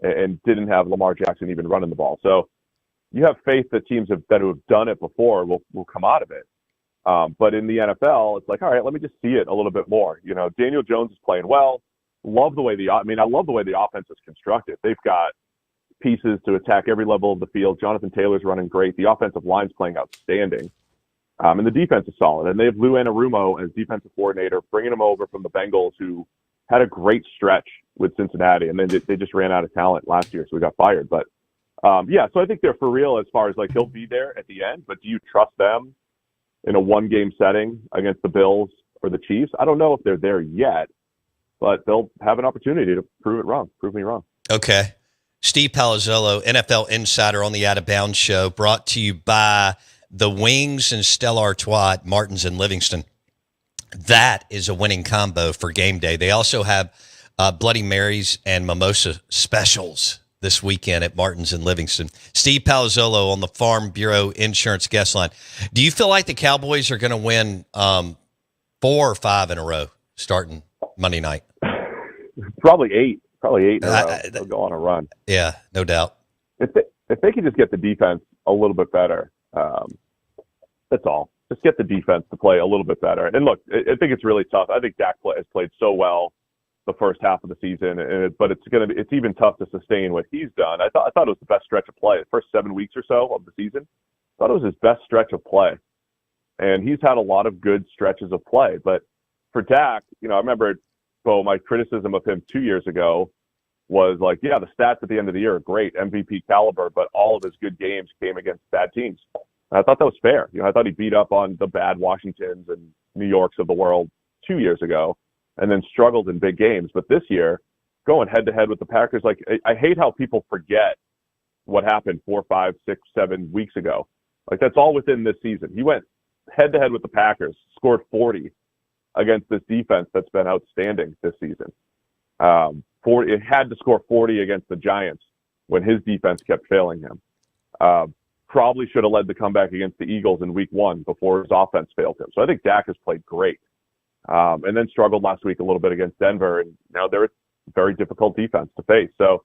and didn't have Lamar Jackson even running the ball. So you have faith that teams that have done it before will come out of it. But in the NFL, it's like, all right, let me just see it a little bit more. Daniel Jones is playing well. I love the way the offense is constructed. They've got pieces to attack every level of the field. Jonathan Taylor's running great. The offensive line's playing outstanding. And the defense is solid. And they have Lou Anarumo as defensive coordinator, bringing him over from the Bengals, who had a great stretch with Cincinnati. And then they just ran out of talent last year, so we got fired. But, so I think they're for real as far as, like, he'll be there at the end. But do you trust them in a one-game setting against the Bills or the Chiefs? I don't know if they're there yet, but they'll have an opportunity to prove me wrong. Okay. Steve Palazzolo, NFL Insider on the Out of Bounds Show, brought to you by the Wings and Stella Artois at Martin's in Livingston. That is a winning combo for game day. They also have Bloody Marys and mimosa specials this weekend at Martin's in Livingston. Steve Palazzolo on the Farm Bureau Insurance Guest Line. Do you feel like the Cowboys are going to win 4 or 5 in a row starting Monday night? Probably 8. Probably 8 in a row. They'll go on a run. Yeah, no doubt. If they could just get the defense a little bit better, that's all. Just get the defense to play a little bit better. And look, I think it's really tough. I think Dak has played so well the first half of the season, but it's even tough to sustain what he's done. I thought it was the best stretch of play. The first 7 weeks or so of the season, I thought it was his best stretch of play. And he's had a lot of good stretches of play. But for Dak, I remember, Bo, my criticism of him 2 years ago was like, yeah, the stats at the end of the year are great, MVP caliber, but all of his good games came against bad teams. And I thought that was fair. I thought he beat up on the bad Washingtons and New Yorks of the world 2 years ago, and then struggled in big games. But this year, going head-to-head with the Packers, like, I hate how people forget what happened 4, 5, 6, 7 weeks ago. Like, that's all within this season. He went head-to-head with the Packers, scored 40 against this defense that's been outstanding this season. It had to score 40 against the Giants when his defense kept failing him. Probably should have led the comeback against the Eagles in week 1 before his offense failed him. So I think Dak has played great. And then struggled last week a little bit against Denver, and now they're a very difficult defense to face. So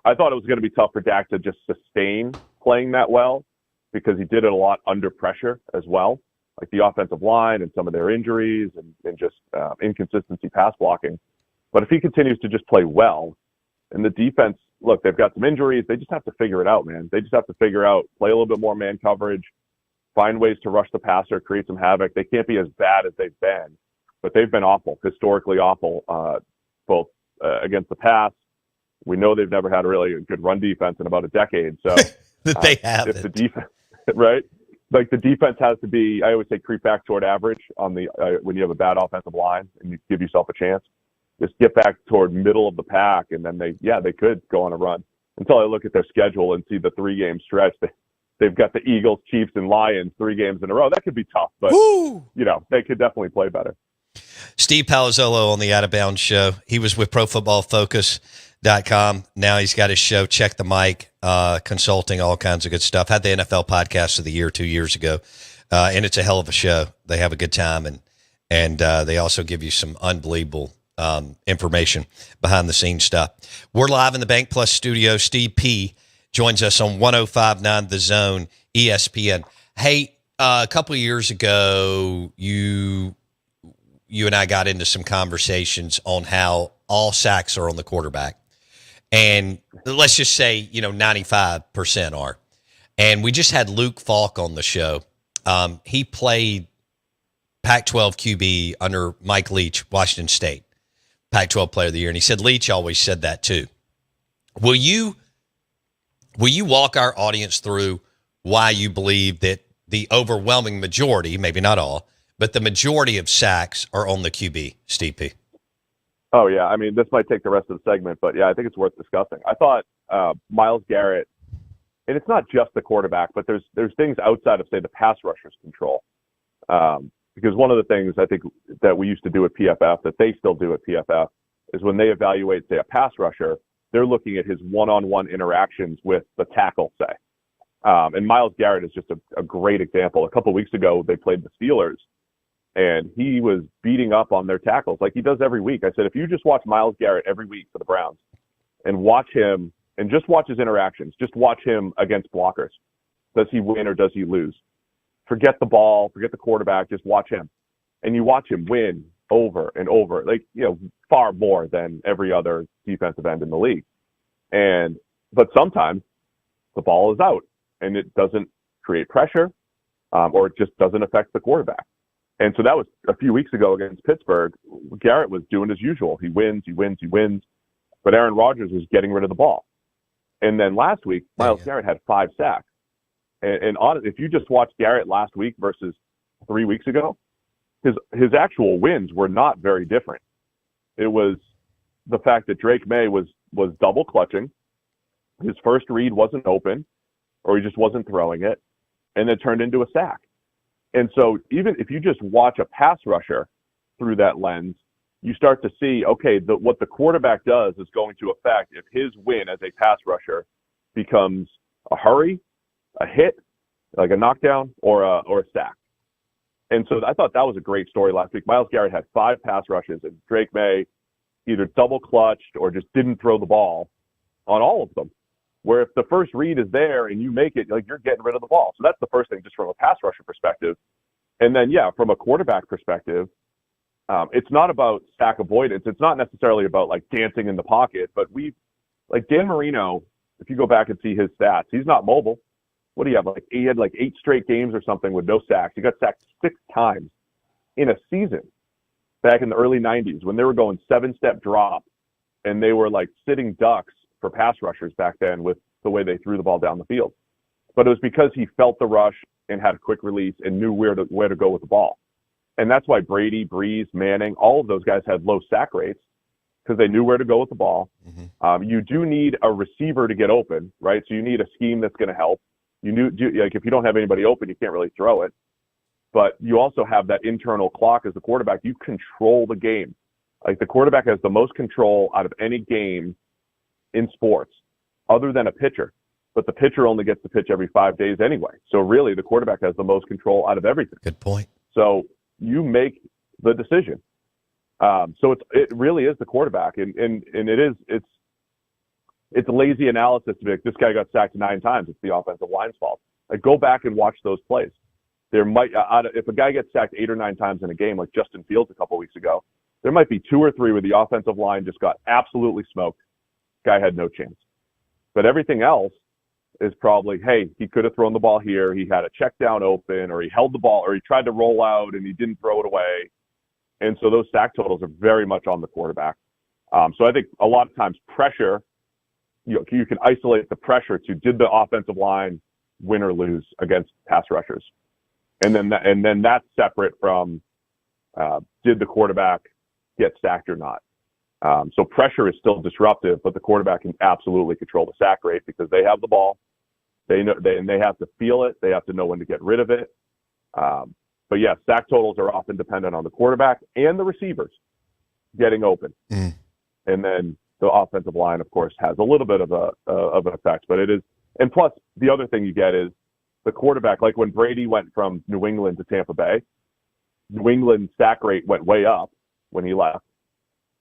I thought it was going to be tough for Dak to just sustain playing that well, because he did it a lot under pressure as well, like the offensive line and some of their injuries and just inconsistency pass blocking. But if he continues to just play well, and the defense, look, they've got some injuries, they just have to figure it out, man. They just have to figure out, play a little bit more man coverage, find ways to rush the passer, create some havoc. They can't be as bad as they've been, but they've been awful, historically awful, both against the pass. We know they've never had really a good run defense in about a decade. So they have if the defense, right? Like, the defense has to be, I always say, creep back toward average on the when you have a bad offensive line and you give yourself a chance. Just get back toward middle of the pack, and then they could go on a run. Until I look at their schedule and see the 3-game stretch, they've got the Eagles, Chiefs, and Lions 3 games in a row. That could be tough, but they could definitely play better. Steve Palazzolo on the Out of Bounds Show. He was with ProFootballFocus.com. Now he's got his show, Check the Mic, consulting, all kinds of good stuff. Had the NFL Podcast of the Year 2 years ago, and it's a hell of a show. They have a good time, and they also give you some unbelievable information behind the scenes stuff. We're live in the Bank Plus studio. Steve P joins us on 105.9 The Zone, ESPN. Hey, a couple of years ago, you you and I got into some conversations on how all sacks are on the quarterback. And let's just say, 95% are. And we just had Luke Falk on the show. He played Pac-12 QB under Mike Leach, Washington State, Pac-12 Player of the Year. And he said Leach always said that too. Will you walk our audience through why you believe that the overwhelming majority, maybe not all, but the majority of sacks are on the QB, Steve P? Oh, yeah. I mean, this might take the rest of the segment, but, yeah, I think it's worth discussing. I thought Myles Garrett, and it's not just the quarterback, but there's things outside of, say, the pass rusher's control. Because one of the things I think that we used to do at PFF, that they still do at PFF, is when they evaluate, say, a pass rusher, they're looking at his one-on-one interactions with the tackle, say. And Myles Garrett is just a great example. A couple of weeks ago, they played the Steelers, and he was beating up on their tackles like he does every week. I said, if you just watch Myles Garrett every week for the Browns and watch him and just watch his interactions, just watch him against blockers. Does he win or does he lose? Forget the ball, forget the quarterback, just watch him. And you watch him win over and over, far more than every other defensive end in the league. But sometimes the ball is out and it doesn't create pressure, or it just doesn't affect the quarterback. And so that was a few weeks ago against Pittsburgh. Garrett was doing as usual. He wins, but Aaron Rodgers was getting rid of the ball. And then last week, Myles Garrett had 5 sacks. And if you just watch Garrett last week versus 3 weeks ago, his actual wins were not very different. It was the fact that Drake May was double clutching. His first read wasn't open, or he just wasn't throwing it, and it turned into a sack. And so even if you just watch a pass rusher through that lens, you start to see, okay, what the quarterback does is going to affect if his win as a pass rusher becomes a hurry, a hit, like a knockdown, or a sack. And so I thought that was a great story last week. Myles Garrett had 5 pass rushes, and Drake May either double clutched or just didn't throw the ball on all of them. Where if the first read is there and you make it, you're getting rid of the ball. So that's the first thing, just from a pass rusher perspective. And then, from a quarterback perspective, it's not about sack avoidance. It's not necessarily about dancing in the pocket, but Dan Marino, if you go back and see his stats, he's not mobile. What do you have? He had 8 straight games or something with no sacks. He got sacked 6 times in a season back in the early 90s when they were going 7-step drop, and they were sitting ducks for pass rushers back then with the way they threw the ball down the field. But it was because he felt the rush and had a quick release and knew where to go with the ball. And that's why Brady, Breeze, Manning, all of those guys had low sack rates, because they knew where to go with the ball. Mm-hmm. You do need a receiver to get open, right? So you need a scheme that's going to help. If you don't have anybody open, you can't really throw it. But you also have that internal clock as the quarterback. You control the game. The quarterback has the most control out of any game in sports, other than a pitcher. But the pitcher only gets to pitch every 5 days anyway. So really, the quarterback has the most control out of everything. Good point. So you make the decision. So it really is the quarterback, and it's lazy analysis to be this guy got sacked 9 times. It's the offensive line's fault. Go back and watch those plays. There might, if a guy gets sacked 8 or 9 times in a game, like Justin Fields a couple weeks ago, there might be 2 or 3 where the offensive line just got absolutely smoked. Guy had no chance. But everything else is probably, hey, he could have thrown the ball here. He had a check down open, or he held the ball, or he tried to roll out and he didn't throw it away. And so those sack totals are very much on the quarterback. So I think a lot of times pressure, you can isolate the pressure to, did the offensive line win or lose against pass rushers? And then that's separate from did the quarterback get sacked or not? So pressure is still disruptive, but the quarterback can absolutely control the sack rate because they have the ball. They know they have to feel it. They have to know when to get rid of it. But yeah, sack totals are often dependent on the quarterback and the receivers getting open. And then the offensive line, of course, has a little bit of an effect, but it is. And plus, the other thing you get is the quarterback. Like when Brady went from New England to Tampa Bay, New England's sack rate went way up when he left,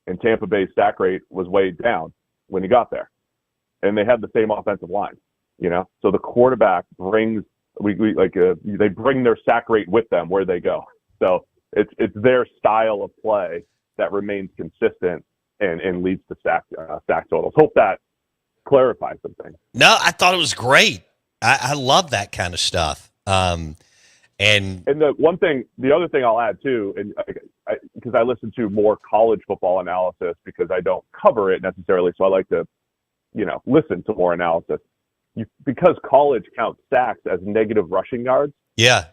and Tampa Bay's sack rate was way down when he got there. And they had the same offensive line, So the quarterback brings they bring their sack rate with them where they go. So It's their style of play that remains consistent and leads to sack totals. Hope that clarifies some things. No, I thought it was great. I love that kind of stuff. And the other thing I'll add too, and because I listen to more college football analysis because I don't cover it necessarily, so I like to, listen to more analysis. Because college counts sacks as negative rushing yards,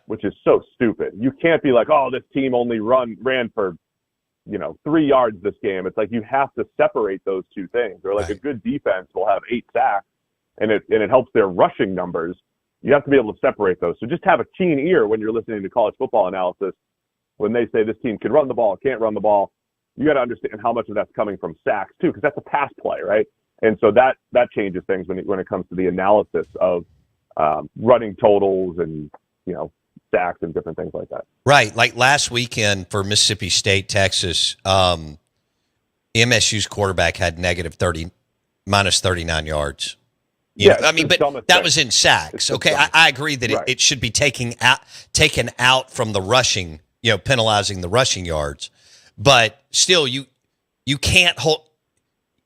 which is so stupid. You can't be like, oh, this team only ran for 3 yards this game. It's like you have to separate those two things. Or like a good defense will have 8 sacks, and it helps their rushing numbers. You have to be able to separate those. So just have a keen ear when you're listening to college football analysis. When they say this team can run the ball, can't run the ball, you got to understand how much of that's coming from sacks too, because that's a pass play, right? And so that changes things when it comes to the analysis of running totals and sacks and different things like that. Right, like last weekend for Mississippi State, Texas, MSU's quarterback had minus 39 yards. But that was in sacks. Okay, I agree that it should be taken out from the rushing, penalizing the rushing yards. But still, you can't hold.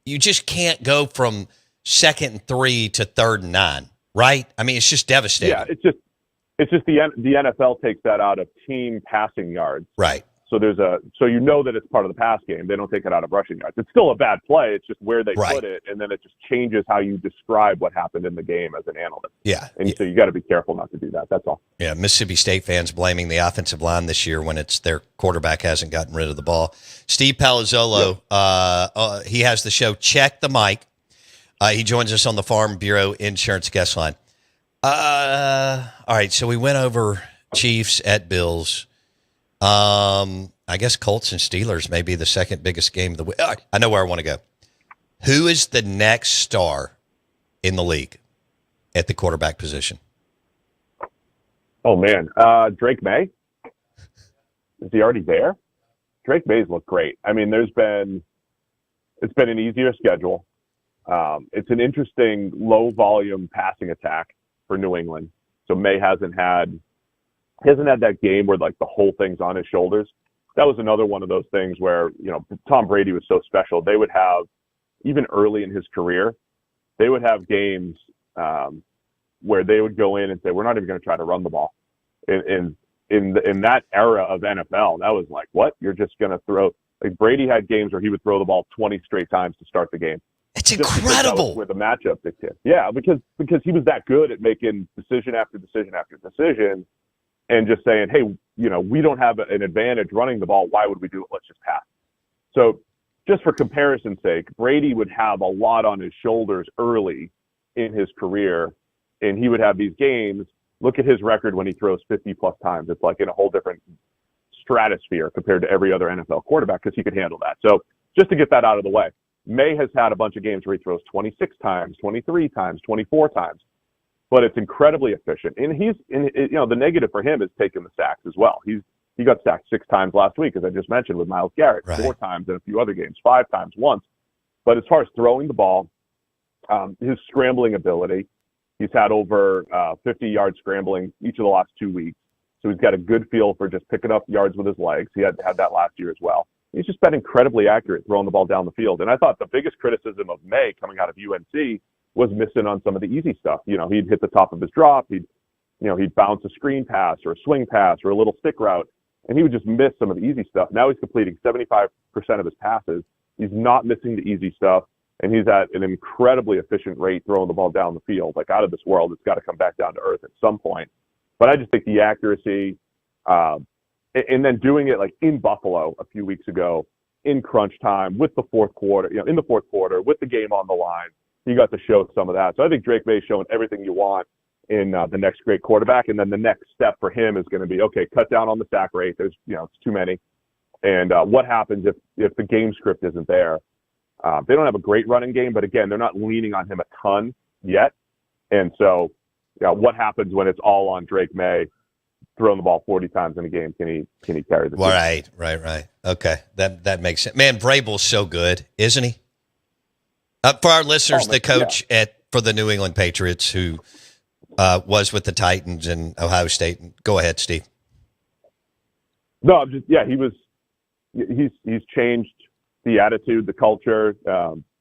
You just can't go from 2nd and 3 to 3rd and 9, right? I mean, it's just devastating. Yeah, it's just the NFL takes that out of team passing yards. Right. So so that it's part of the pass game. They don't take it out of rushing yards. It's still a bad play. It's just where they put it, and then it just changes how you describe what happened in the game as an analyst. Yeah. And so you got to be careful not to do that. That's all. Yeah, Mississippi State fans blaming the offensive line this year when it's their quarterback hasn't gotten rid of the ball. Steve Palazzolo, he has the show Check the Mic. He joins us on the Farm Bureau Insurance guest line. All right, so we went over Chiefs at Bills. I guess Colts and Steelers may be the second biggest game of the week. I know where I want to go. Who is the next star in the league at the quarterback position? Oh man, Drake May. Is he already there? Drake May's looked great. I mean, it's been an easier schedule. It's an interesting low volume passing attack for New England. So May hasn't had that game where like the whole thing's on his shoulders. That was another one of those things where, Tom Brady was so special. They would have, even early in his career, they would have games where they would go in and say, we're not even going to try to run the ball. In that era of NFL, that was like, what? You're just going to throw? Like Brady had games where he would throw the ball 20 straight times to start the game. It's incredible. Where the matchup dictated. Yeah, because he was that good at making decision after decision after decision. And just saying, hey, we don't have an advantage running the ball. Why would we do it? Let's just pass. So just for comparison's sake, Brady would have a lot on his shoulders early in his career, and he would have these games. Look at his record when he throws 50-plus times. It's like in a whole different stratosphere compared to every other NFL quarterback because he could handle that. So just to get that out of the way, May has had a bunch of games where he throws 26 times, 23 times, 24 times. But it's incredibly efficient. And the negative for him is taking the sacks as well. He got sacked 6 times last week, as I just mentioned, with Myles Garrett, 4 times in a few other games, 5 times once. But as far as throwing the ball, his scrambling ability, he's had over 50 yards scrambling each of the last 2 weeks. So he's got a good feel for just picking up yards with his legs. He had that last year as well. He's just been incredibly accurate throwing the ball down the field. And I thought the biggest criticism of May coming out of UNC was missing on some of the easy stuff. He'd hit the top of his drop. He'd bounce a screen pass or a swing pass or a little stick route, and he would just miss some of the easy stuff. Now he's completing 75% of his passes. He's not missing the easy stuff, and he's at an incredibly efficient rate throwing the ball down the field, like out of this world. It's got to come back down to earth at some point. But I just think the accuracy, and then doing it like in Buffalo a few weeks ago in crunch time with the fourth quarter, in the fourth quarter with the game on the line, he got to show some of that. So I think Drake May's showing everything you want in the next great quarterback. And then the next step for him is going to be, okay, cut down on the sack rate. There's, it's too many. And what happens if the game script isn't there? They don't have a great running game, but again, they're not leaning on him a ton yet. And so what happens when it's all on Drake May throwing the ball 40 times in a game? Can he carry the team? Right. Okay. That makes sense. Man, Vrabel's so good, isn't he? For our listeners, the coach for the New England Patriots who was with the Titans and Ohio State. Go ahead, Steve. No, I'm just he's changed the attitude, the culture.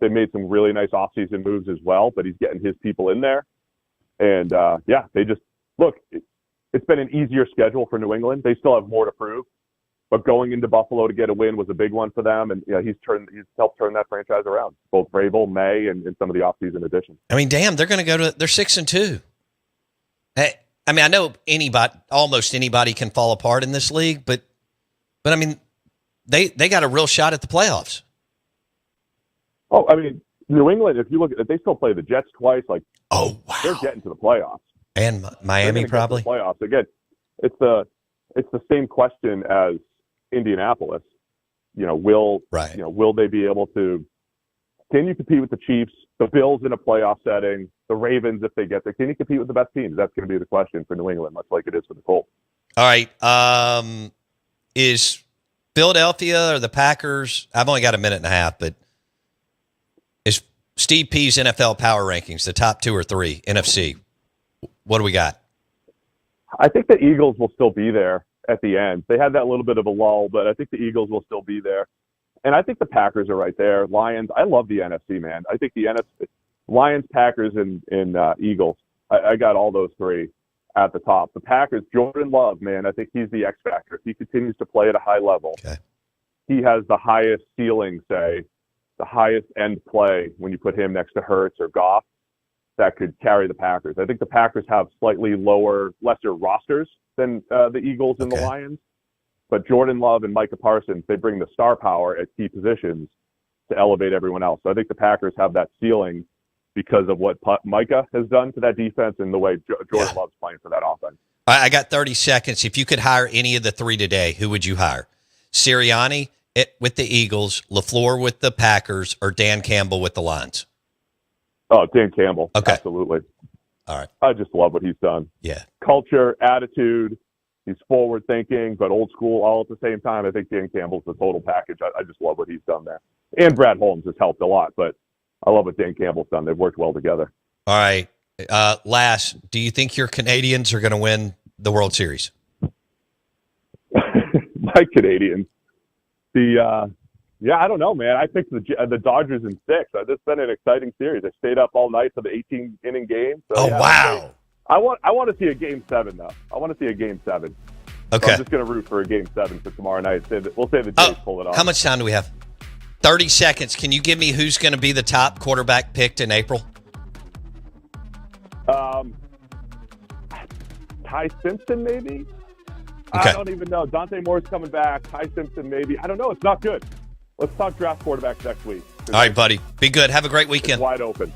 They made some really nice offseason moves as well, but he's getting his people in there. And they just look. It's been an easier schedule for New England. They still have more to prove, but going into Buffalo to get a win was a big one for them. And he's helped turn that franchise around. Both Vrabel, May, and some of the offseason additions. I mean, damn, they're going to go to. They're 6-2. Hey, I mean, I know almost anybody can fall apart in this league, but I mean, they got a real shot at the playoffs. Oh, I mean, New England. If you look at, they still play the Jets twice. Like, oh wow, they're getting to the playoffs. And Miami probably playoffs again. It's the same question as Indianapolis. Will they be able to? Can you compete with the Chiefs, the Bills in a playoff setting, the Ravens if they get there? Can you compete with the best teams? That's going to be the question for New England, much like it is for the Colts. All right, is Philadelphia or the Packers? I've only got a minute and a half, but is Steve P's NFL power rankings the top 2 or 3 NFC? What do we got? I think the Eagles will still be there at the end. They had that little bit of a lull, but I think the Eagles will still be there. And I think the Packers are right there. Lions, I love the NFC, man. I think the NFC, Lions, Packers, and Eagles, I got all those 3 at the top. The Packers, Jordan Love, man, I think he's the X factor. If he continues to play at a high level, he has the highest ceiling, the highest end play when you put him next to Hurts or Goff that could carry the Packers. I think the Packers have slightly lesser rosters than the Eagles and the Lions. But Jordan Love and Micah Parsons, they bring the star power at key positions to elevate everyone else. So I think the Packers have that ceiling because of what Micah has done to that defense and the way Jordan Love's playing for that offense. I got 30 seconds. If you could hire any of the 3 today, who would you hire? Sirianni with the Eagles, LaFleur with the Packers, or Dan Campbell with the Lions? Oh, Dan Campbell. Okay. Absolutely. All right. I just love what he's done. Yeah. Culture, attitude. He's forward thinking, but old school all at the same time. I think Dan Campbell's the total package. I just love what he's done there. And Brad Holmes has helped a lot, but I love what Dan Campbell's done. They've worked well together. All right. Last, do you think your Canadians are going to win the World Series? My Canadians. I don't know, man. I picked the Dodgers in 6. This has been an exciting series. I stayed up all night for the 18-inning game. So, wow. I want to see a Game 7, though. I want to see a Game 7. Okay. So I'm just going to root for a Game 7 for tomorrow night. We'll say the Jays pull it off. How much time do we have? 30 seconds. Can you give me who's going to be the top quarterback picked in April? Ty Simpson, maybe? Okay. I don't even know. Dante Moore's coming back. Ty Simpson, maybe. I don't know. It's not good. Let's talk draft quarterbacks next week. All right, buddy. Be good. Have a great weekend. It's wide open.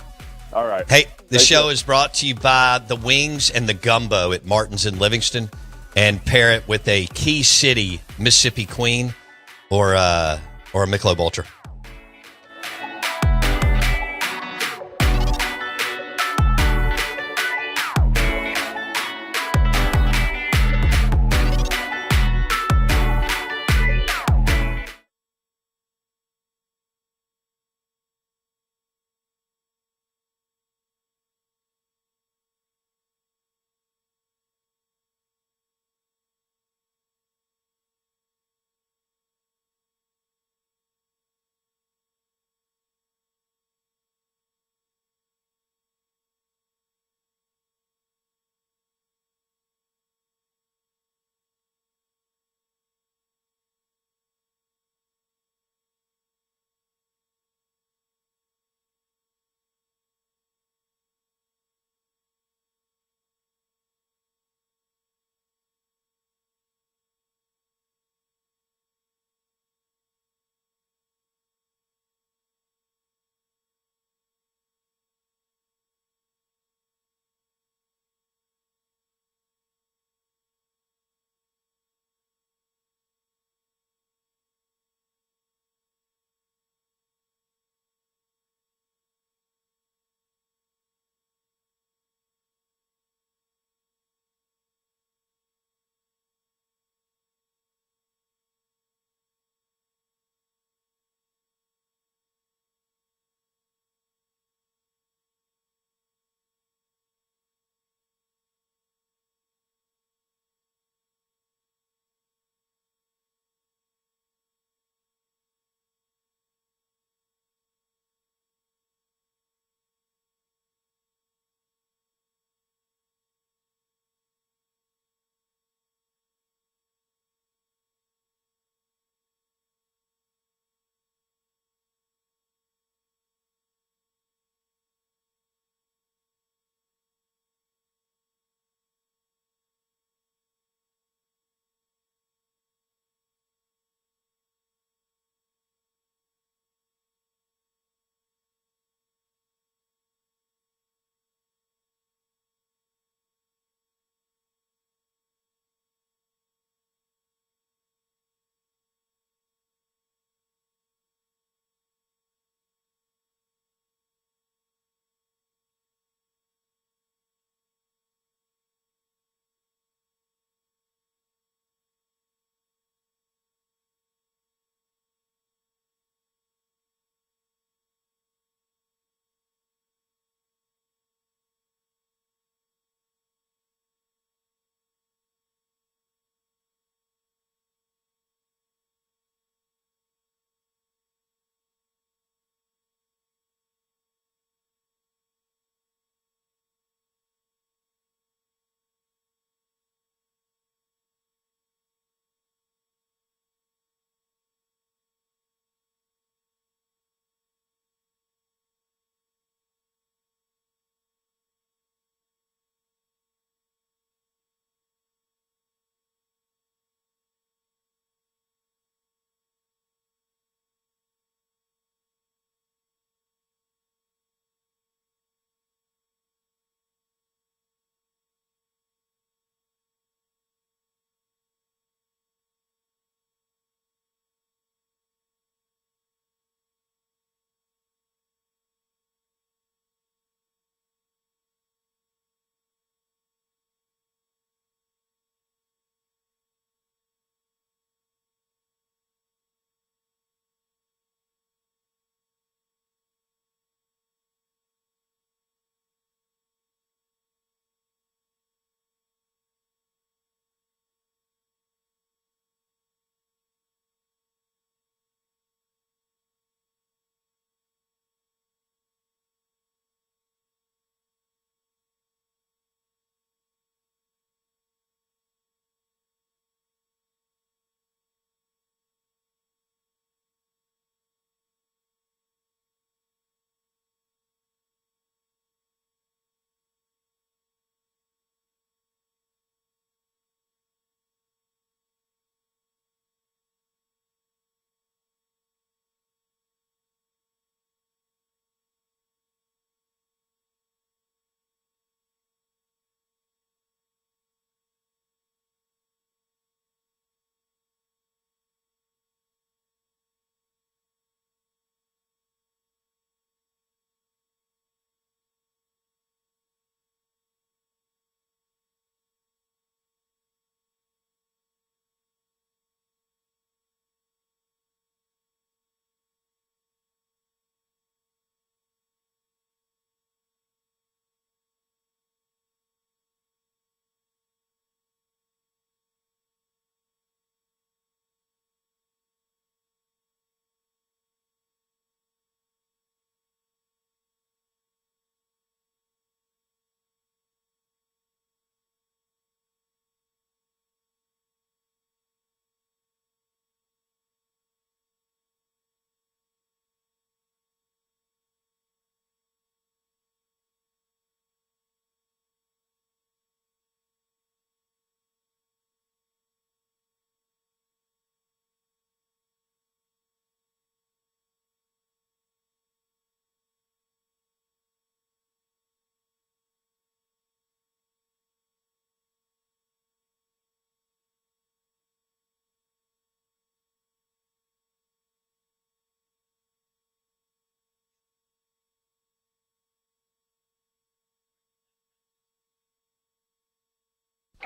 All right. Hey, the show is brought to you by the Wings and the Gumbo at Martin's in Livingston. And pair it with a Key City Mississippi Queen or a Michelob Ultra.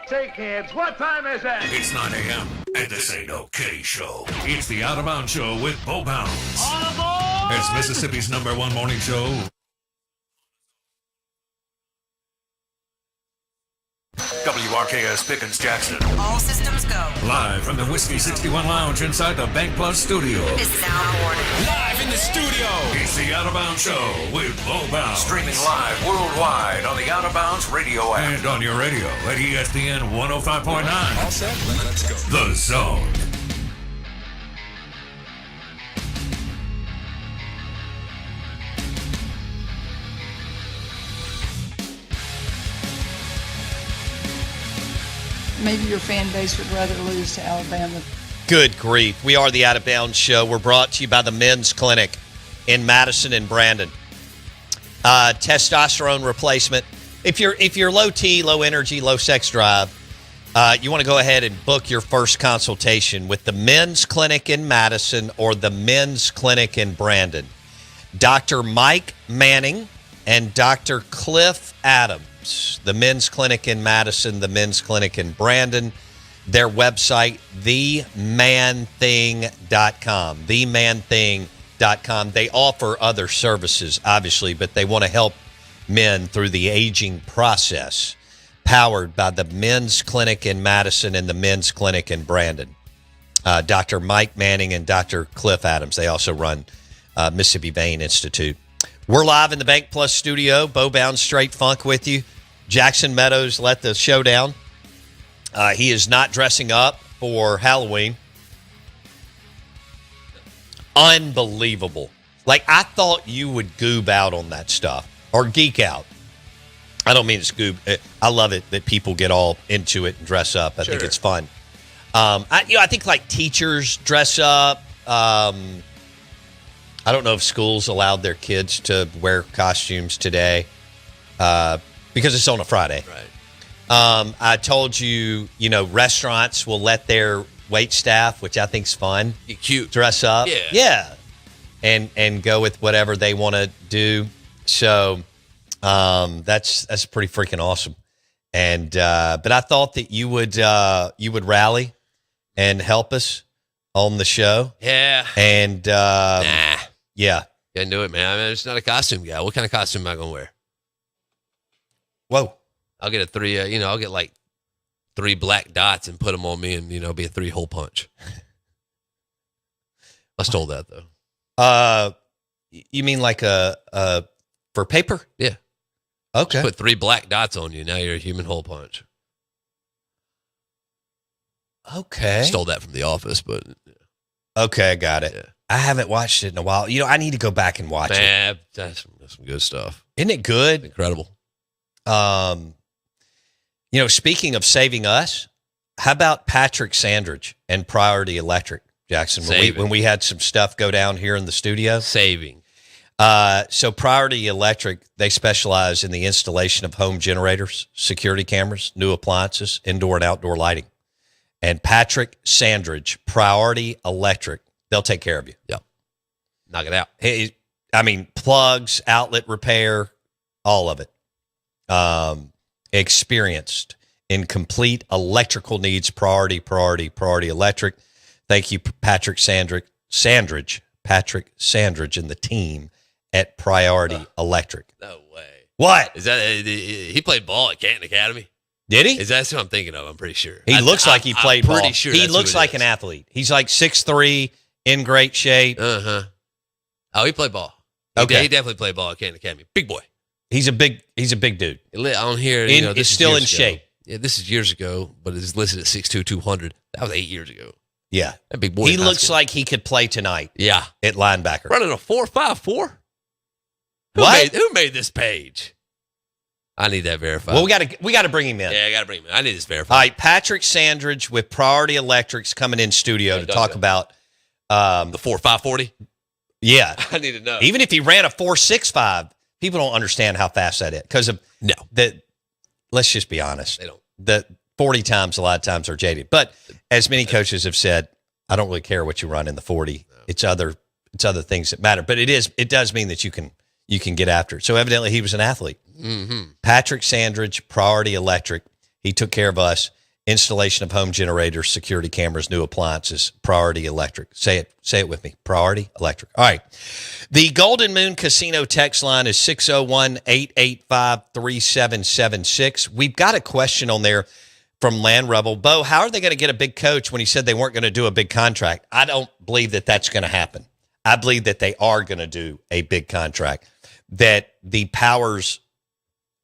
Say, kids, what time is it? It's 9 a.m. and this ain't no kiddie show. It's the Out of Bounds Show with Bo Bounds. All aboard! It's Mississippi's #1 morning show. WRKS Pickens Jackson. All systems go. Live from the Whiskey 61 Lounge inside the Bank Plus studio. This is Al Warning. Live in the studio. It's the Out of Bounds Show with Bo Bounds. Streaming live worldwide on the Out of Bounds radio app. And on your radio at ESPN 105.9. All set? Let's go. The Zone. Maybe your fan base would rather lose to Alabama. Good grief. We are the Out of Bounds Show. We're brought to you by the Men's Clinic in Madison and Brandon. Testosterone replacement. If you're low T, low energy, low sex drive, you want to go ahead and book your first consultation with the Men's Clinic in Madison or the Men's Clinic in Brandon. Dr. Mike Manning and Dr. Cliff Adams. The Men's Clinic in Madison, the Men's Clinic in Brandon. Their website, themanthing.com. Themanthing.com. They offer other services, obviously, but they want to help men through the aging process. Powered by the Men's Clinic in Madison and the Men's Clinic in Brandon. Dr. Mike Manning and Dr. Cliff Adams. They also run Mississippi Vein Institute. We're live in the Bank Plus studio. Bo Bounds, Straight Funk with you. Jackson Meadows let the show down. He is not dressing up for Halloween. Unbelievable. Like, I thought you would goob out on that stuff or geek out. I don't mean it's goob. I love it that people get all into it and dress up. I think it's fun. I think like teachers dress up. I don't know if schools allowed their kids to wear costumes today because it's on a Friday. Right. I told you, restaurants will let their wait staff, which I think is fun, Get cute. dress up. Yeah. And go with whatever they want to do. So that's pretty freaking awesome. And but I thought that you would rally and help us on the show. Yeah. And Nah. yeah. Can't do it, man. I mean, it's not a costume guy. What kind of costume am I going to wear? Whoa. I'll get I'll get like 3 black dots and put them on me and, be a 3-hole punch. I stole that, though. You mean like for paper? Yeah. Okay. Just put 3 black dots on you. Now you're a human hole punch. Okay. Stole that from The Office, but. Okay, I got it. Yeah. I haven't watched it in a while. I need to go back and watch it. Man, that's some good stuff. Isn't it good? Incredible. Speaking of saving us, how about Patrick Sandridge and Priority Electric, Jackson? When we had some stuff go down here in the studio. Saving. So Priority Electric, they specialize in the installation of home generators, security cameras, new appliances, indoor and outdoor lighting. And Patrick Sandridge, Priority Electric, they'll take care of you. Yep. Knock it out. Plugs, outlet repair, all of it. Experienced in complete electrical needs. Priority Electric. Thank you, Patrick Sandridge, and the team at Priority Electric. No way. What? Is that he played ball at Canton Academy? Did he? Is that what I'm thinking of? I'm pretty sure. He looks like he played ball. Pretty sure he that's looks who it like is. an athlete. He's like 6'3", in great shape. Oh, he played ball. Okay. He definitely played ball at Canton Academy. Big boy. He's a big dude. On here, It's this is still in years ago. shape. Yeah, this is years ago, but it's listed at 6'2", 200. That was 8 years ago. Yeah. That big boy. He in high looks school. like he could play tonight Yeah. at linebacker. Running a 4.54. What? Who made this page? I need that verified. Well, we got to bring him in. Yeah, I got to bring him in. I need this verified. All right, Patrick Sandridge with Priority Electrics coming in studio to talk about the 4.540. Yeah. I need to know. Even if he ran a 4.65, people don't understand how fast that is because of let's just be honest. They don't. The 40 times a lot of times are jaded. But as many coaches have said, I don't really care what you run in the 40. No. It's other things that matter. But it does mean that you can get after it. So evidently he was an athlete. Mm-hmm. Patrick Sandridge, Priority Electric. He took care of us. Installation of home generators, security cameras, new appliances, Priority Electric. Say it with me. Priority Electric. All right. The Golden Moon Casino text line is 601-885-3776. We've got a question on there from Land Rebel. Bo, how are they going to get a big coach when he said they weren't going to do a big contract? I don't believe that that's going to happen. I believe that they are going to do a big contract, that the powers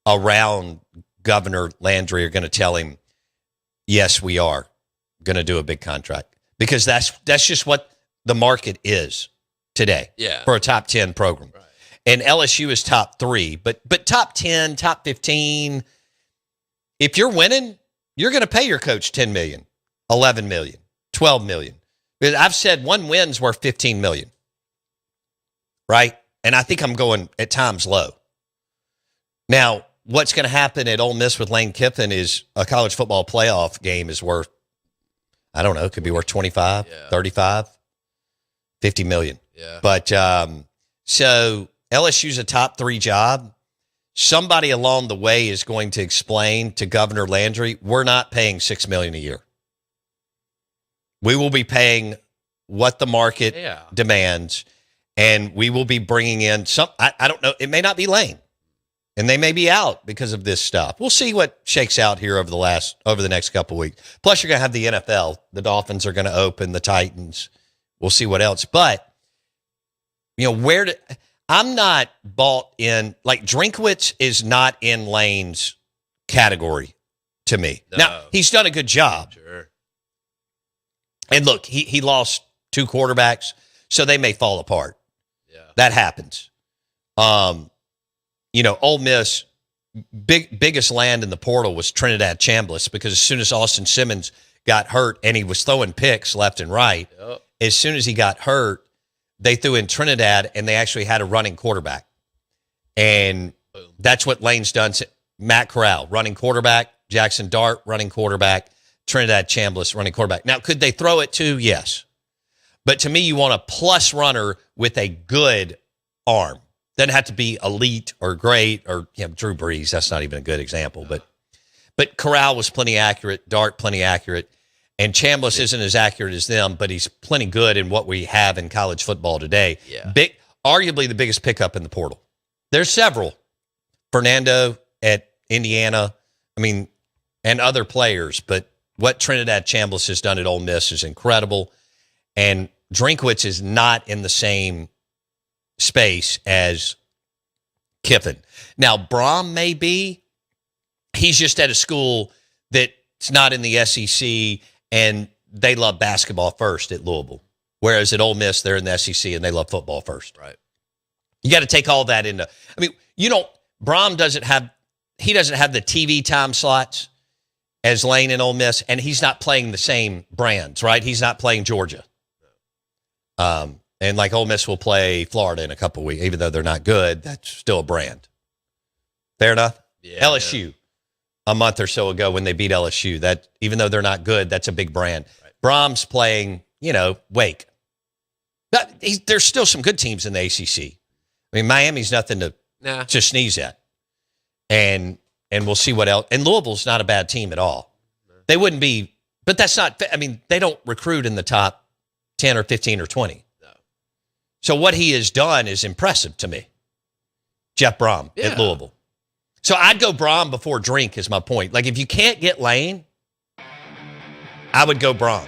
around Governor Landry are going to tell him, yes, we are going to do a big contract, because that's just what the market is today for a top 10 program. Right. And LSU is top 3, but top 10, top 15, if you're winning, you're going to pay your coach $10 million, $11 million, $12 million. I've said one win's worth $15 million, right? And I think I'm going at times low. Now, what's going to happen at Ole Miss with Lane Kiffin is a college football playoff game is worth, I don't know, it could be worth 25, 35, 50 million. Yeah. But so LSU's a top 3 job. Somebody along the way is going to explain to Governor Landry, we're not paying $6 million a year. We will be paying what the market demands, and we will be bringing in some, I don't know, it may not be Lane. And they may be out because of this stuff. We'll see what shakes out here over the next couple of weeks. Plus, you're going to have the NFL. The Dolphins are going to open, the Titans. We'll see what else. But, I'm not bought in, like Drinkwitz is not in Lane's category to me. No. Now, he's done a good job. Sure. And look, he lost 2 quarterbacks, so they may fall apart. Yeah. That happens. Ole Miss, biggest land in the portal was Trinidad Chambliss, because as soon as Austin Simmons got hurt and he was throwing picks left and right, as soon as he got hurt, they threw in Trinidad and they actually had a running quarterback. And that's what Lane's done. Matt Corral, running quarterback. Jackson Dart, running quarterback. Trinidad Chambliss, running quarterback. Now, could they throw it too? Yes. But to me, you want a plus runner with a good arm. Doesn't have to be elite or great or Drew Brees. That's not even a good example. But Corral was plenty accurate. Dart plenty accurate. And Chambliss isn't as accurate as them, but he's plenty good in what we have in college football today. Yeah. Arguably the biggest pickup in the portal. There's several. Fernando at Indiana, and other players. But what Trinidad Chambliss has done at Ole Miss is incredible. And Drinkwitz is not in the same space as Kiffin. Now, Brom may be. He's just at a school that's not in the SEC, and they love basketball first at Louisville. Whereas at Ole Miss, they're in the SEC, and they love football first. Right. You got to take all that into. Brom doesn't have the TV time slots as Lane and Ole Miss, and he's not playing the same brands, right? He's not playing Georgia. And like Ole Miss will play Florida in a couple of weeks, even though they're not good, that's still a brand. Fair enough? Yeah, LSU, a month or so ago when they beat LSU, that even though they're not good, that's a big brand. Right. Brom's playing, Wake. There's still some good teams in the ACC. Miami's nothing to sneeze at. And we'll see what else. And Louisville's not a bad team at all. They wouldn't be, but that's not, they don't recruit in the top 10 or 15 or 20. No. So what he has done is impressive to me. Jeff Brom at Louisville. So I'd go Brom before Drink is my point. Like if you can't get Lane, I would go Brom.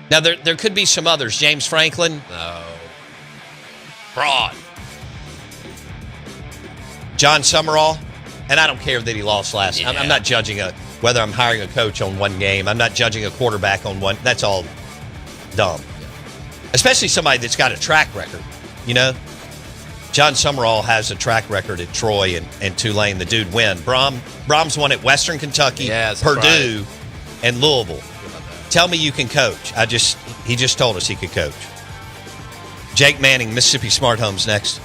Now there could be some others. James Franklin. No. Fraud. John Summerall. And I don't care that he lost last. Yeah. I'm not judging whether I'm hiring a coach on one game. I'm not judging a quarterback on one. That's all dumb. Yeah. Especially somebody that's got a track record, John Summerall has a track record at Troy and Tulane. The dude win. Brom's won at Western Kentucky, Purdue, and Louisville. Tell me you can coach. He just told us he could coach. Jake Manning, Mississippi Smart Homes next.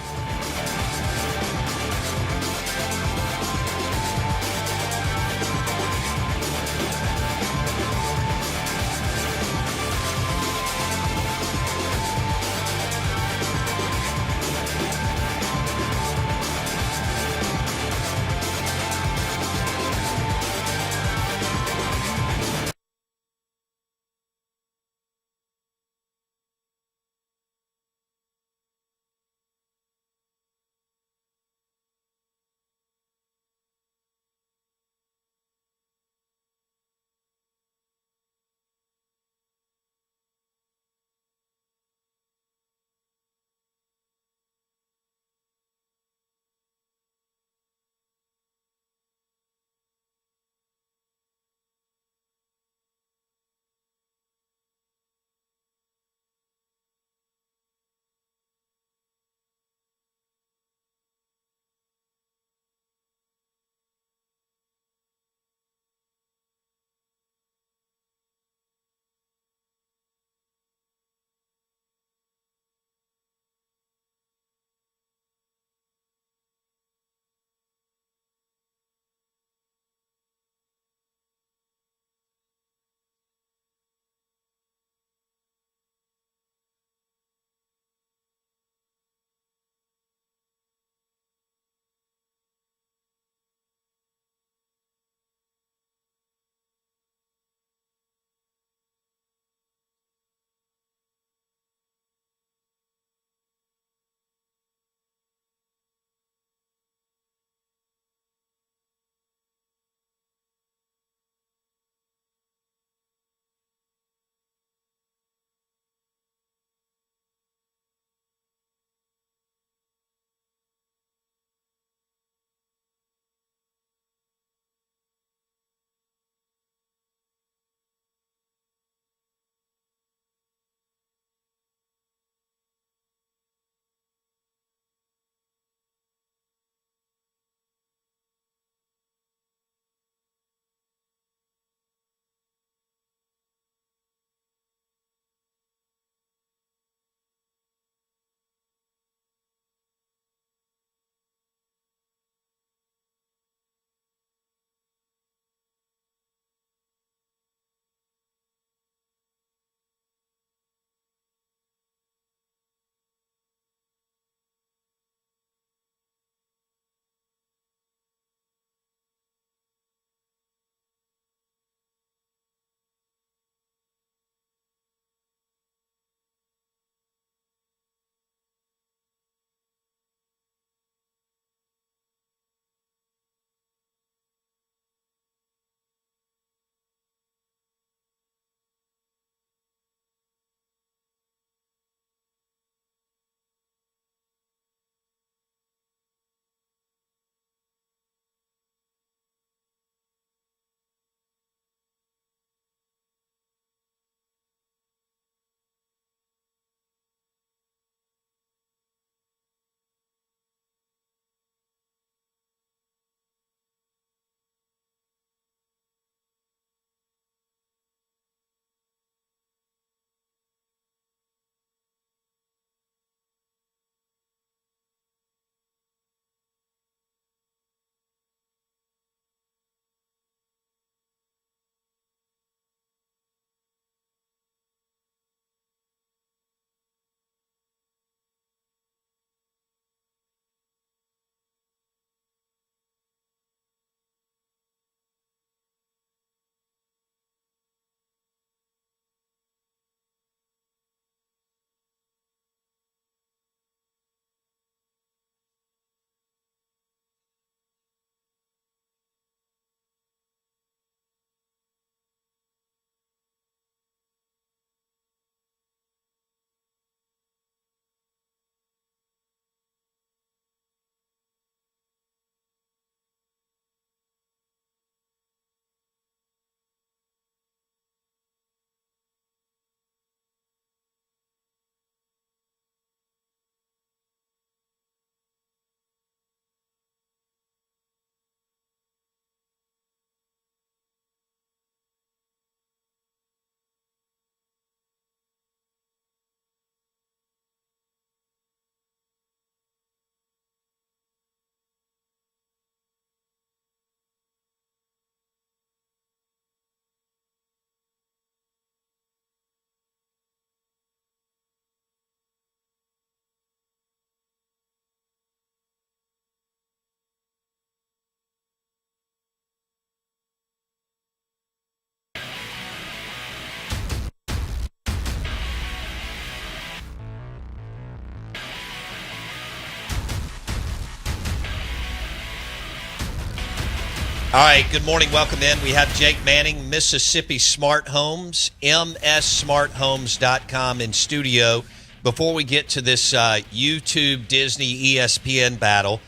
All right, good morning. Welcome in. We have Jake Manning, Mississippi Smart Homes, mssmarthomes.com in studio. Before we get to this YouTube, Disney, ESPN battle,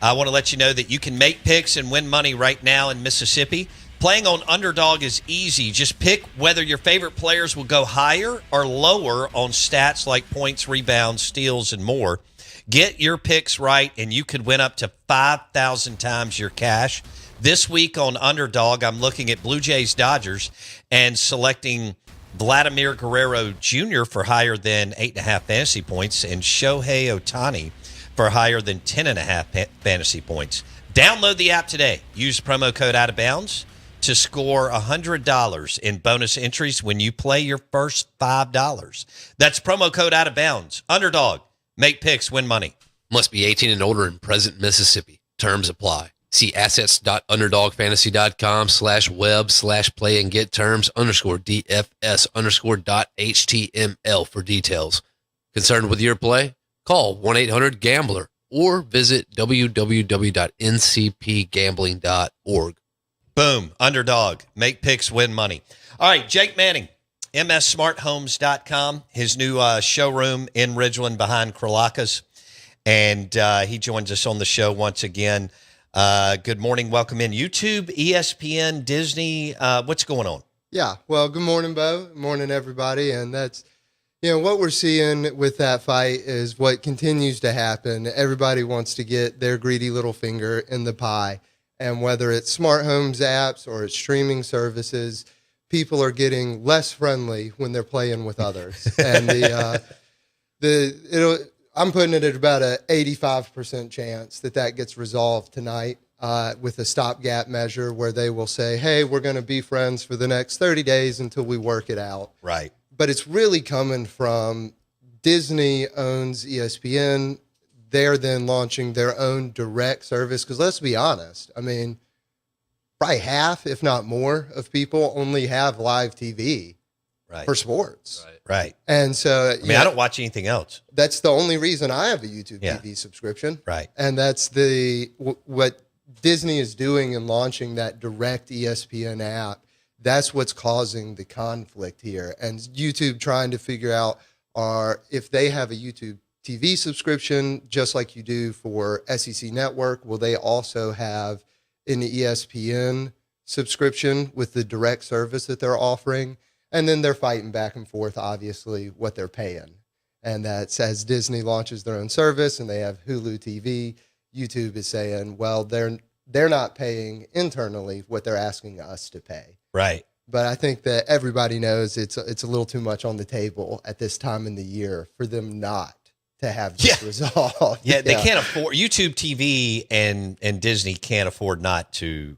I want to let you know that you can make picks and win money right now in Mississippi. Playing on Underdog is easy. Just pick whether your favorite players will go higher or lower on stats like points, rebounds, steals, and more. Get your picks right, and you could win up to 5,000 times your cash. This week on Underdog, I'm looking at Blue Jays Dodgers and selecting Vladimir Guerrero Jr. for higher than 8.5 fantasy points and Shohei Ohtani for higher than 10.5 fantasy points. Download the app today. Use promo code Out of Bounds to score $100 in bonus entries when you play your first $5. That's promo code Out of Bounds. Underdog. Make picks, win money. Must be 18 and older in present Mississippi. Terms apply. See assets.underdogfantasy.com/web/play and get terms _DFS_.html for details. Concerned with your play? Call 1-800-GAMBLER or visit www.ncpgambling.org. Boom. Underdog. Make picks, win money. All right, Jake Manning, mssmarthomes.com, his new showroom in Ridgeland behind Kralaka's. And he joins us on the show once again. Good morning. Welcome in. YouTube, ESPN, Disney. What's going on? Yeah. Well, good morning, Bo. Good morning, everybody. And that's, what we're seeing with that fight is what continues to happen. Everybody wants to get their greedy little finger in the pie. And whether it's smart homes apps or it's streaming services, people are getting less friendly when they're playing with others. And I'm putting it at about a 85% chance that gets resolved tonight with a stopgap measure where they will say, hey, we're going to be friends for the next 30 days until we work it out. Right. But it's really coming from Disney owns ESPN. They're then launching their own direct service. Because let's be honest, I mean, probably half, if not more, of people only have live TV for sports. Right. And so, I don't watch anything else. That's the only reason I have a YouTube TV subscription. Right. And that's what Disney is doing in launching that direct ESPN app. That's what's causing the conflict here. And YouTube trying to figure out if they have a YouTube TV subscription, just like you do for SEC Network, will they also have an ESPN subscription with the direct service that they're offering? And then they're fighting back and forth, obviously, what they're paying. And that's as Disney launches their own service and they have Hulu TV, YouTube is saying, well, they're not paying internally what they're asking us to pay. Right. But I think that everybody knows it's a little too much on the table at this time in the year for them not to have this resolved. Yeah, they can't afford YouTube TV and Disney can't afford not to.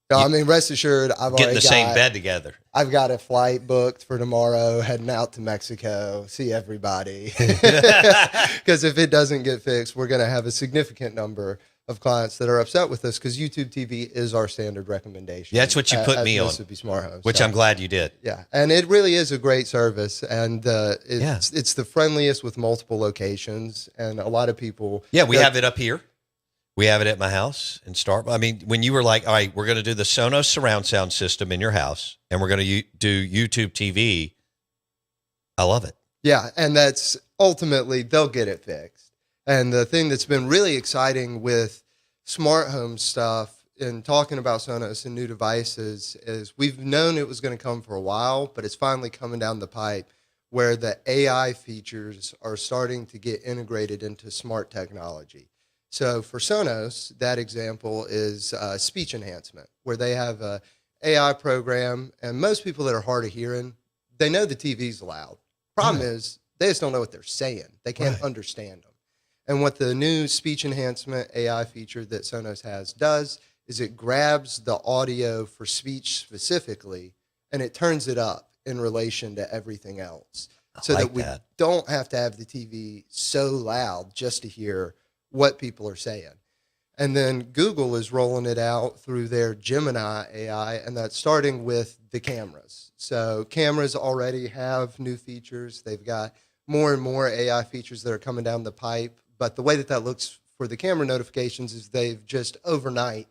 No, I mean, rest assured, get in the same bed together. I've got a flight booked for tomorrow, heading out to Mexico, see everybody. Because if it doesn't get fixed, we're going to have a significant number of clients that are upset with us because YouTube TV is our standard recommendation. Yeah, that's what you put me on, Mississippi Smart Homes, which I'm glad you did. Yeah, and it really is a great service, and it's the friendliest with multiple locations, and a lot of people. Yeah, we have it up here. We have it at my house in Starkville. I mean, when you were like, all right, we're going to do the Sonos surround sound system in your house, and we're going to do YouTube TV, I love it. Yeah, and that's ultimately, they'll get it fixed. And the thing that's been really exciting with smart home stuff and talking about Sonos and new devices is we've known it was going to come for a while, but it's finally coming down the pipe where the AI features are starting to get integrated into smart technology. So for Sonos, that example is speech enhancement, where they have a AI program, and most people that are hard of hearing, they know the TV's loud. Problem is, they just don't know what they're saying. They can't understand them. And what the new speech enhancement AI feature that Sonos has does is it grabs the audio for speech specifically, and it turns it up in relation to everything else. So that we don't have to have the TV so loud just to hear what people are saying. And then Google is rolling it out through their Gemini AI, and that's starting with the cameras. So cameras already have new features. They've got more and more AI features that are coming down the pipe. But the way that looks for the camera notifications is they've just overnight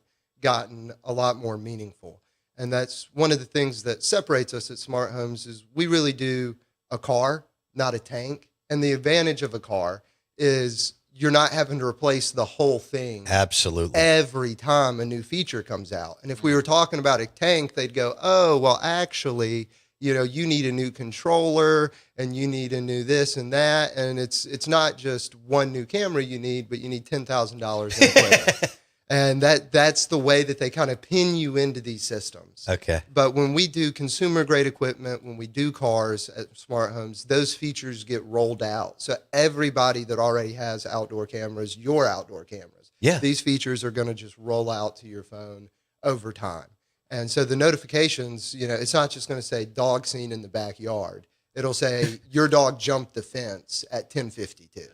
gotten a lot more meaningful. And that's one of the things that separates us at Smart Homes is we really do a car, not a tank. And the advantage of a car is you're not having to replace the whole thing. Absolutely. Every time a new feature comes out. And if we were talking about a tank, they'd go, oh, well, actually, you need a new controller and you need a new this and that. And it's not just one new camera you need, but you need $10,000 in equipment. And that's the way that they kind of pin you into these systems. Okay. But when we do consumer grade equipment, when we do cars at Smart Homes, those features get rolled out. So everybody that already has outdoor cameras, your outdoor cameras, these features are going to just roll out to your phone over time. And so the notifications, it's not just going to say dog seen in the backyard. It'll say your dog jumped the fence at 10:52.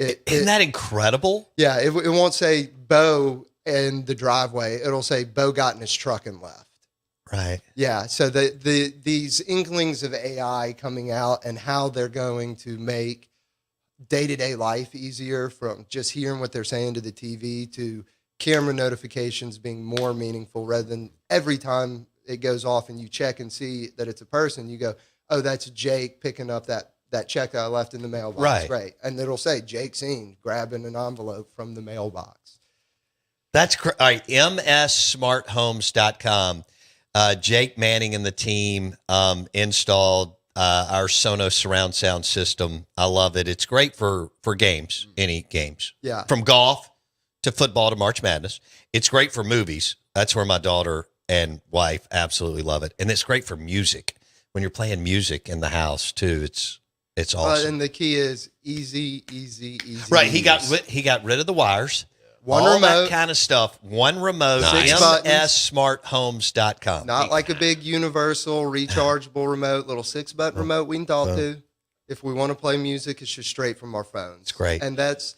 Isn't that incredible? Yeah, it won't say Bo in the driveway. It'll say Bo got in his truck and left. Right. Yeah, so these inklings of AI coming out and how they're going to make day-to-day life easier, from just hearing what they're saying to the TV to camera notifications being more meaningful, rather than every time it goes off and you check and see that it's a person, you go, oh, that's Jake picking up that check that I left in the mailbox. Right. And it'll say Jake seen grabbing an envelope from the mailbox. That's all right. MSSmartHomes.com. Jake Manning and the team installed our Sonos surround sound system. I love it. It's great for games, any games. Yeah. From golf to football to March Madness. It's great for movies. That's where my daughter and wife absolutely love it. And it's great for music. When you're playing music in the house too, it's awesome. And the key is easy. Right. He got rid of the wires. One all remote, that kind of stuff. One remote. Nice. MSSmartHomes.com. Not like a big universal rechargeable remote, little 6-button remote we can talk to. If we want to play music, it's just straight from our phones. It's great. And that's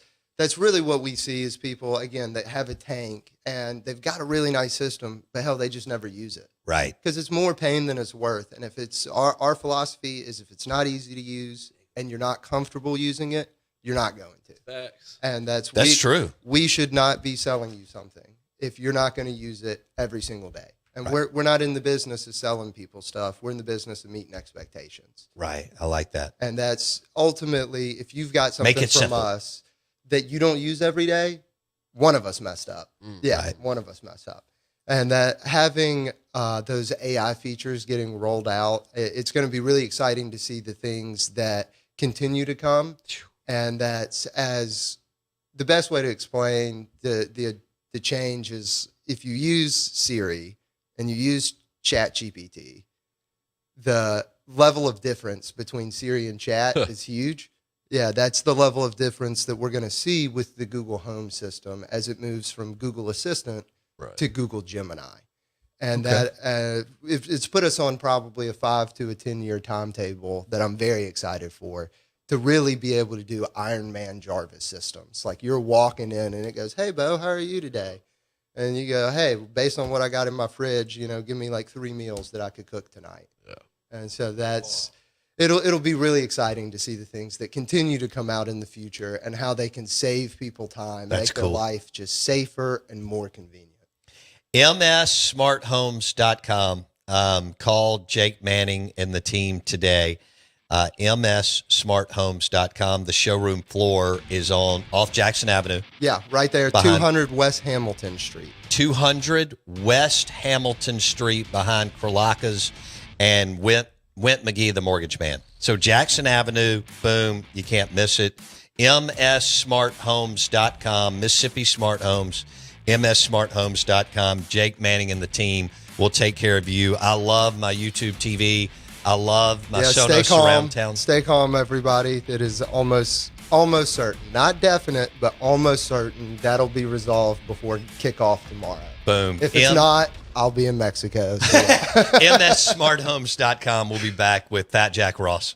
really what we see is people, again, that have a tank and they've got a really nice system, but hell, they just never use it. Right. Because it's more pain than it's worth. And if it's our philosophy is if it's not easy to use and you're not comfortable using it, you're not going to. Facts. And that's true. We should not be selling you something if you're not going to use it every single day. And we're not in the business of selling people stuff. We're in the business of meeting expectations. Right. I like that. And that's ultimately, if you've got something from simple. us that you don't use every day, one of us messed up. One of us messed up. And that having those AI features getting rolled out, it's going to be really exciting to see the things that continue to come. And that's as the best way to explain the change is if you use Siri and you use ChatGPT, the level of difference between Siri and Chat is huge. Yeah, that's the level of difference that we're going to see with the Google Home system as it moves from Google Assistant to Google Gemini. And that it's put us on probably a 5 to 10 year timetable that I'm very excited for, to really be able to do Iron Man Jarvis systems. Like you're walking in and it goes, hey, Bo, how are you today? And you go, hey, based on what I got in my fridge, give me like 3 meals that I could cook tonight. Yeah. And so it'll be really exciting to see the things that continue to come out in the future and how they can save people time, make their life just safer and more convenient. MSSmartHomes.com. Call Jake Manning and the team today. MSSmartHomes.com. The showroom floor is off Jackson Avenue. Yeah, right there, 200 West Hamilton Street. 200 West Hamilton Street behind Kralaka's and Went McGee, the mortgage man. So Jackson Avenue, boom, you can't miss it. MSSmartHomes.com, Mississippi Smart Homes, MSSmartHomes.com. Jake Manning and the team will take care of you. I love my YouTube TV. I love my Sonos surround town. Stay calm, everybody. It is almost certain, not definite, but almost certain that'll be resolved before kickoff tomorrow. Boom. If it's not, I'll be in Mexico. So MSSmartHomes.com. We'll be back with Fat Jack Ross.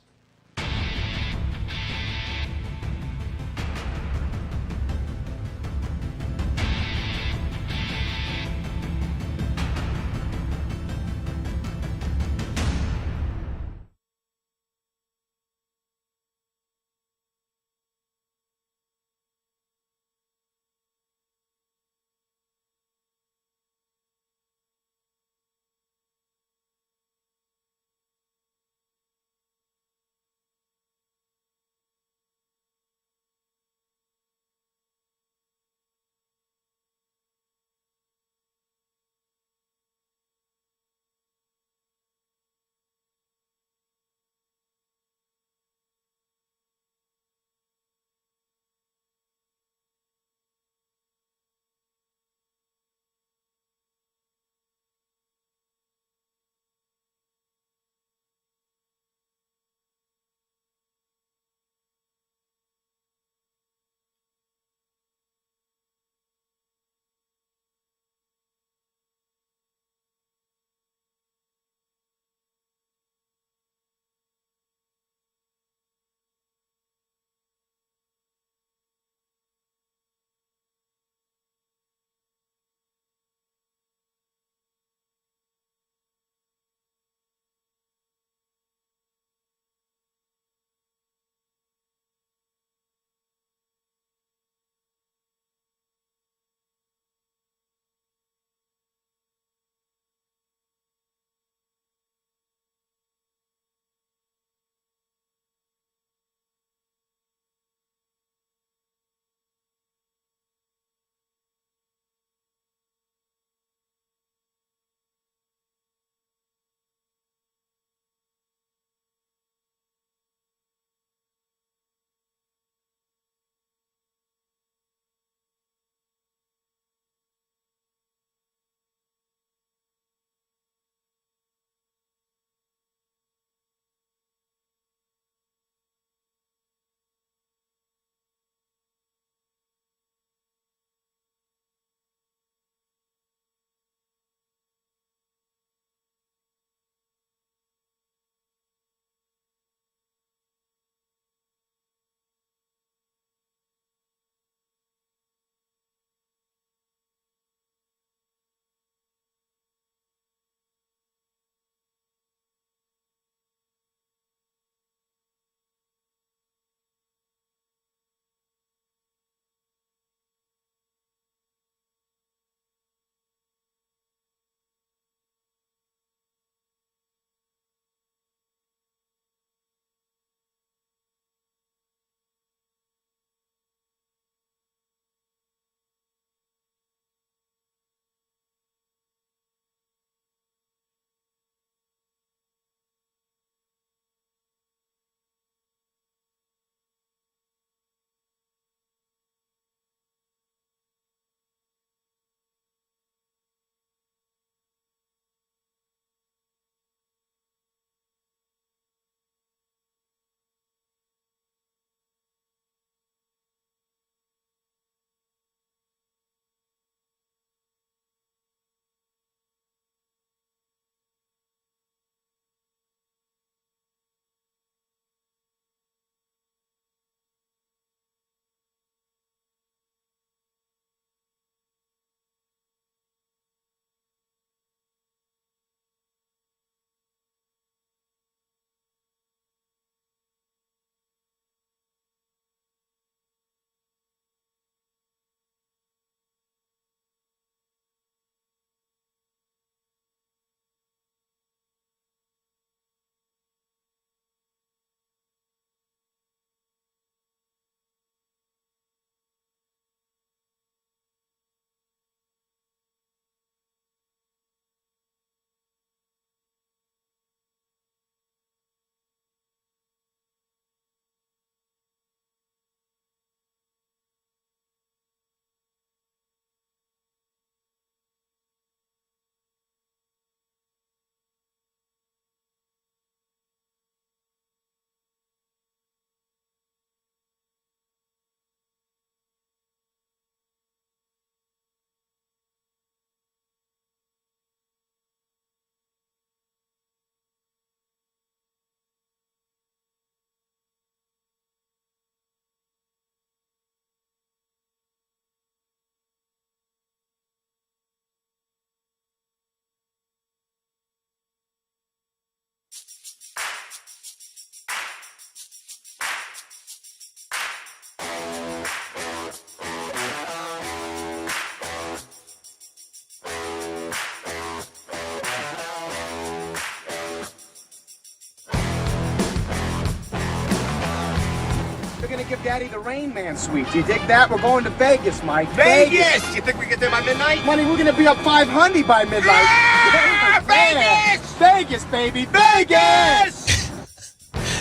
give Daddy the Rain Man suite. Do you dig that? We're going to Vegas, Mike. Vegas! You think we get there by midnight? Money, we're going to be up 500 by midnight. Ah, Vegas! Vegas, baby! Vegas!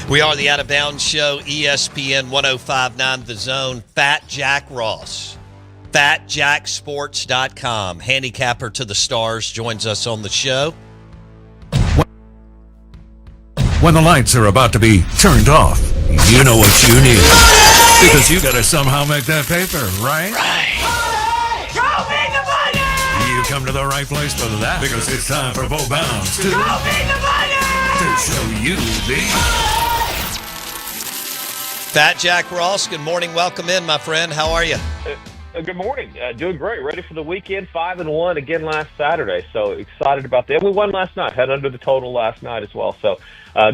We are the Out of Bounds Show, ESPN 105.9 The Zone. Fat Jack Ross, FatJackSports.com, handicapper to the stars, joins us on the show. When the lights are about to be turned off, you know what you need. Because you gotta somehow make that paper, right? Right! Show me the money! You come to the right place for that. Because it's time for Bo Bounds to Show me the money! show you the... Fat Jack Ross, good morning. Welcome in, my friend. How are you? Good morning. Doing great. Ready for the weekend. 5-1 again last Saturday. So excited about that. We won last night. Had under the total last night as well. So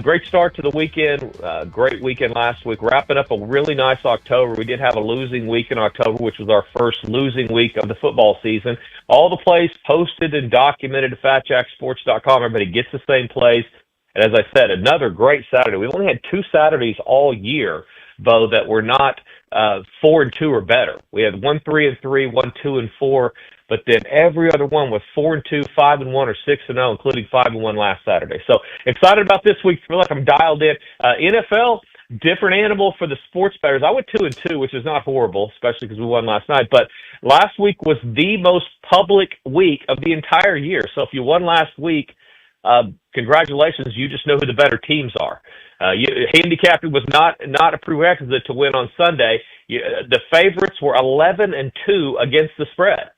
great start to the weekend. Great weekend last week. Wrapping up a really nice October. We did have a losing week in October, which was our first losing week of the football season. All the plays posted and documented at FatJackSports.com. Everybody gets the same plays. And as I said, another great Saturday. We only had 2 Saturdays all year, Bo, that were not 4-2 or better. We had 1-3-3, 1-2-4, but then every other one was 4-2, 5-1, or 6-0, including 5-1 last Saturday. So excited about this week. Feel like I'm dialed in. NFL, different animal for the sports bettors. I went 2-2, which is not horrible, especially because we won last night. But last week was the most public week of the entire year. So if you won last week, congratulations. You just know who the better teams are. Handicapping was not a prerequisite to win on Sunday. The favorites were 11-2 against the spread.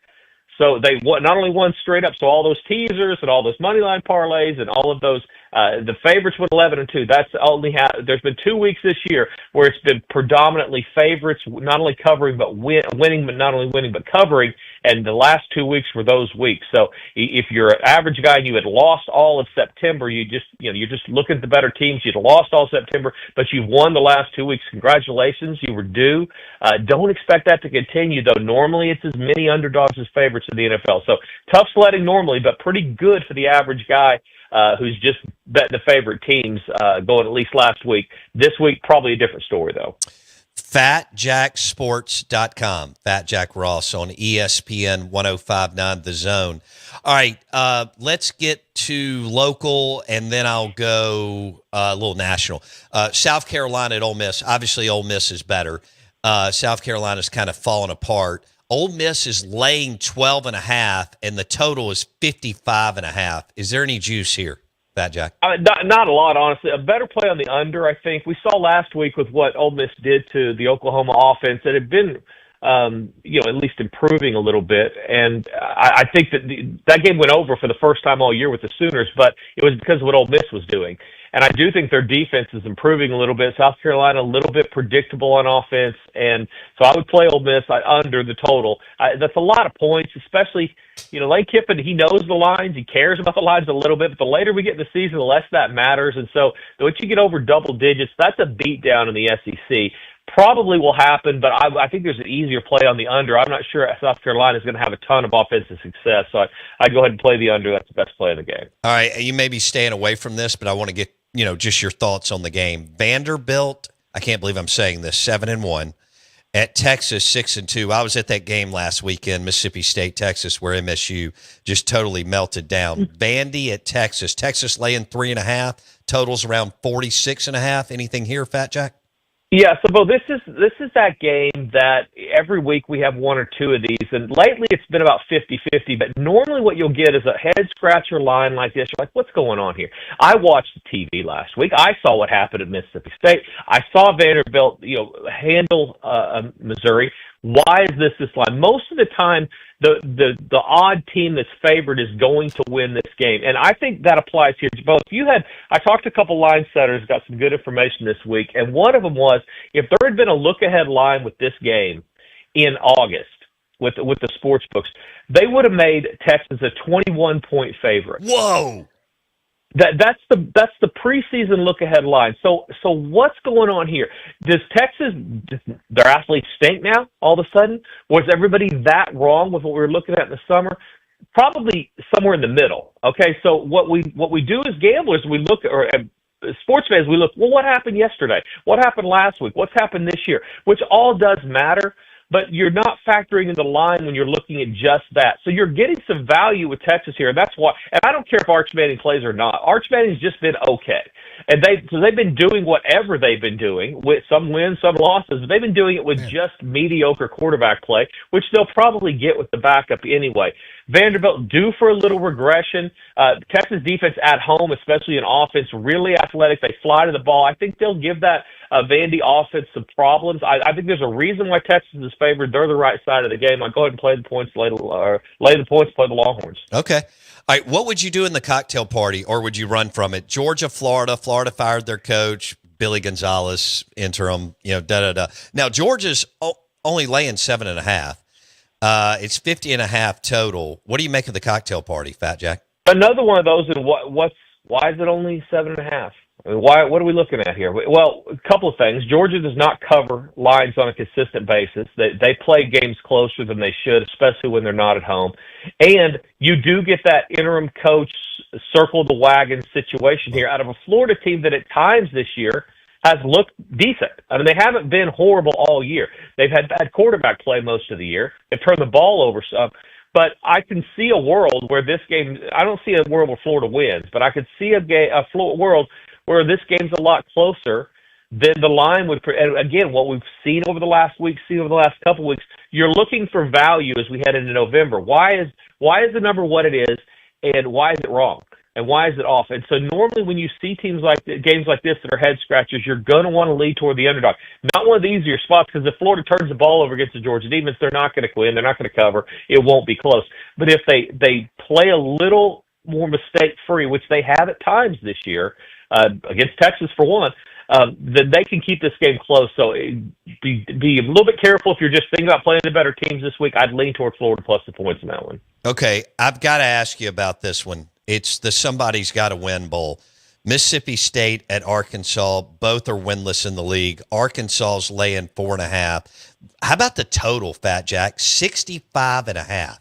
So they not only won straight up, so all those teasers and all those money line parlays and all of those, the favorites went 11-2. That's only there's been 2 weeks this year where it's been predominantly favorites, not only covering but winning, but not only winning but covering. And the last 2 weeks were those weeks. So if you're an average guy and you had lost all of September, you're just looking at the better teams. You'd lost all September, but you've won the last 2 weeks. Congratulations, you were due. Don't expect that to continue, though. Normally, it's as many underdogs as favorites in the NFL. So tough sledding normally, but pretty good for the average guy who's just betting the favorite teams going at least last week. This week, probably a different story, though. FatJackSports.com. Fat Jack Ross on ESPN 105.9 The Zone. All right, let's get to local, and then I'll go a little national. South Carolina at Ole Miss. Obviously, Ole Miss is better. South Carolina's kind of fallen apart. Ole Miss is laying 12.5, and the total is 55.5. Is there any juice here, Fat Jack? Not a lot, honestly. A better play on the under, I think. We saw last week with what Ole Miss did to the Oklahoma offense. It had been, at least improving a little bit. And I think that game went over for the first time all year with the Sooners, but it was because of what Ole Miss was doing. And I do think their defense is improving a little bit. South Carolina, a little bit predictable on offense. And so I would play Ole Miss under the total. That's a lot of points, especially, Lane Kiffin, he knows the lines. He cares about the lines a little bit. But the later we get in the season, the less that matters. And so once you get over double digits, that's a beatdown in the SEC. Probably will happen, but I think there's an easier play on the under. I'm not sure South Carolina is going to have a ton of offensive success. So I'd go ahead and play the under. That's the best play of the game. All right, you may be staying away from this, but I want to get just your thoughts on the game. Vanderbilt, I can't believe I'm saying this, 7-1. At Texas, 6-2. I was at that game last weekend, Mississippi State, Texas, where MSU just totally melted down. Vandy at Texas. Texas laying 3.5. Totals around 46.5. Anything here, Fat Jack? Yeah, so Bo, this is that game that every week we have one or two of these, and lately it's been about 50-50, but normally what you'll get is a head-scratcher line like this. You're like, what's going on here? I watched the TV last week. I saw what happened at Mississippi State. I saw Vanderbilt, handle Missouri. Why is this line? Most of the time, the odd team that's favored is going to win this game. And I think that applies here to both. I talked to a couple line setters, got some good information this week, and one of them was if there had been a look-ahead line with this game in August with the sports books, they would have made Texas a 21-point favorite. Whoa! That's the preseason look ahead line. So what's going on here? Does Texas, their athletes stink now all of a sudden? Was everybody that wrong with what we were looking at in the summer? Probably somewhere in the middle. Okay, so what we do as gamblers, we look, or sports fans, we look, well, what happened yesterday? What happened last week? What's happened this year? Which all does matter, but you're not factoring in the line when you're looking at just that. So you're getting some value with Texas here, and that's why. And I don't care if Arch Manning plays or not. Arch Manning's just been okay. And they've been doing whatever they've been doing, with some wins, some losses. But they've been doing it with just mediocre quarterback play, which they'll probably get with the backup anyway. Vanderbilt due for a little regression. Texas defense at home, especially in offense, really athletic. They fly to the ball. I think they'll give that Vandy offense some problems. I think there's a reason why Texas is favored. They're the right side of the game. I'll go ahead and play the points, lay the points, play the Longhorns. Okay. All right, what would you do in the cocktail party, or would you run from it? Georgia, Florida. Florida fired their coach, Billy Gonzalez, interim, da-da-da. Now, Georgia's only laying 7.5. It's 50.5 total. What do you make of the cocktail party, Fat Jack? Another one of those, and why is it only 7.5? I mean, what are we looking at here? Well, a couple of things. Georgia does not cover lines on a consistent basis. They play games closer than they should, especially when they're not at home. And you do get that interim coach circle the wagon situation here out of a Florida team that at times this year has looked decent. I mean, they haven't been horrible all year. They've had bad quarterback play most of the year. They've turned the ball over some. But I can see a world where this game – I don't see a world where Florida wins, but I could see a world where this game's a lot closer than the line would. And again, what we've seen over the last week, couple of weeks, you're looking for value as we head into November. Why is the number what it is, and why is it wrong, and why is it off? And so normally when you see games like this that are head scratchers, you're going to want to lead toward the underdog. Not one of the easier spots, because if Florida turns the ball over against the Georgia defense, they're not going to win. They're not going to cover. It won't be close. But if they play a little more mistake-free, which they have at times this year, against Texas for one, then they can keep this game close. So be a little bit careful if you're just thinking about playing the better teams this week. I'd lean toward Florida plus the points in that one. Okay, I've got to ask you about this one. It's the Somebody's Got to Win Bowl. Mississippi State at Arkansas, both are winless in the league. Arkansas's laying 4.5. How about the total, Fat Jack? 65.5.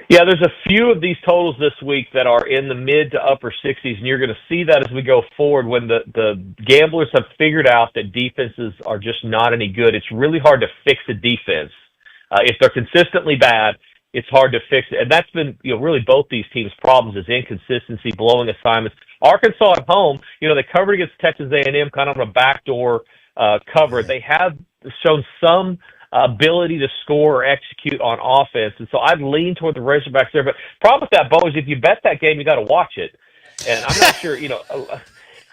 Yeah, there's a few of these totals this week that are in the mid to upper 60s, and you're going to see that as we go forward when the gamblers have figured out that defenses are just not any good. It's really hard to fix a defense. If they're consistently bad, it's hard to fix it. And that's been, really both these teams' problems is inconsistency, blowing assignments. Arkansas at home, they covered against Texas A&M kind of on a backdoor cover. They have shown some ability to score or execute on offense. And so I'd lean toward the Razorbacks there. But problem with that, Bo, is if you bet that game, you got to watch it. And I'm not sure,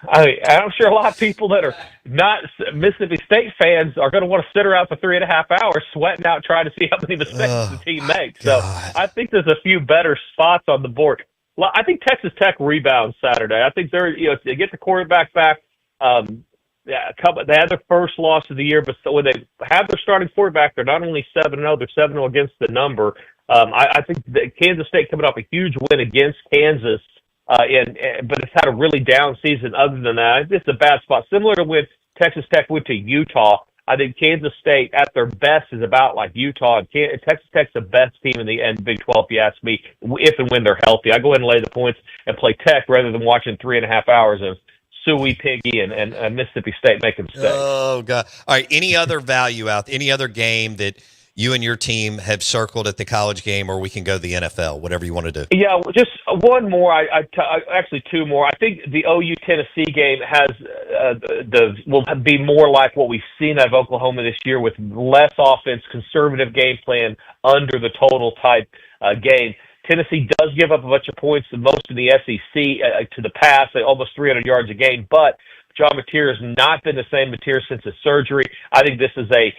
I'm sure a lot of people that are not Mississippi State fans are going to want to sit around for 3.5 hours sweating out trying to see how many mistakes the team makes. So I think there's a few better spots on the board. Well, I think Texas Tech rebounds Saturday. I think they're, they get the quarterback back. They had their first loss of the year, but when they have their starting quarterback, they're not only 7-0, they're 7-0 against the number. I think that Kansas State coming off a huge win against Kansas, but it's had a really down season other than that. It's a bad spot. Similar to when Texas Tech went to Utah, I think Kansas State at their best is about like Utah. And Texas Tech's the best team in the Big 12, if you ask me, if and when they're healthy. I go ahead and lay the points and play Tech rather than watching 3.5 hours of Suey, Piggy, and Mississippi State making mistakes. Oh, God. All right, any other value out, any other game that you and your team have circled at the college game, or we can go to the NFL, whatever you want to do? Yeah, just one more. Actually, two more. I think the OU Tennessee game will be more like what we've seen out of Oklahoma this year, with less offense, conservative game plan, under the total type game. Tennessee does give up a bunch of points, the most in the SEC to the pass, almost 300 yards a game. But John Mateer has not been the same Mateer since his surgery. I think this is a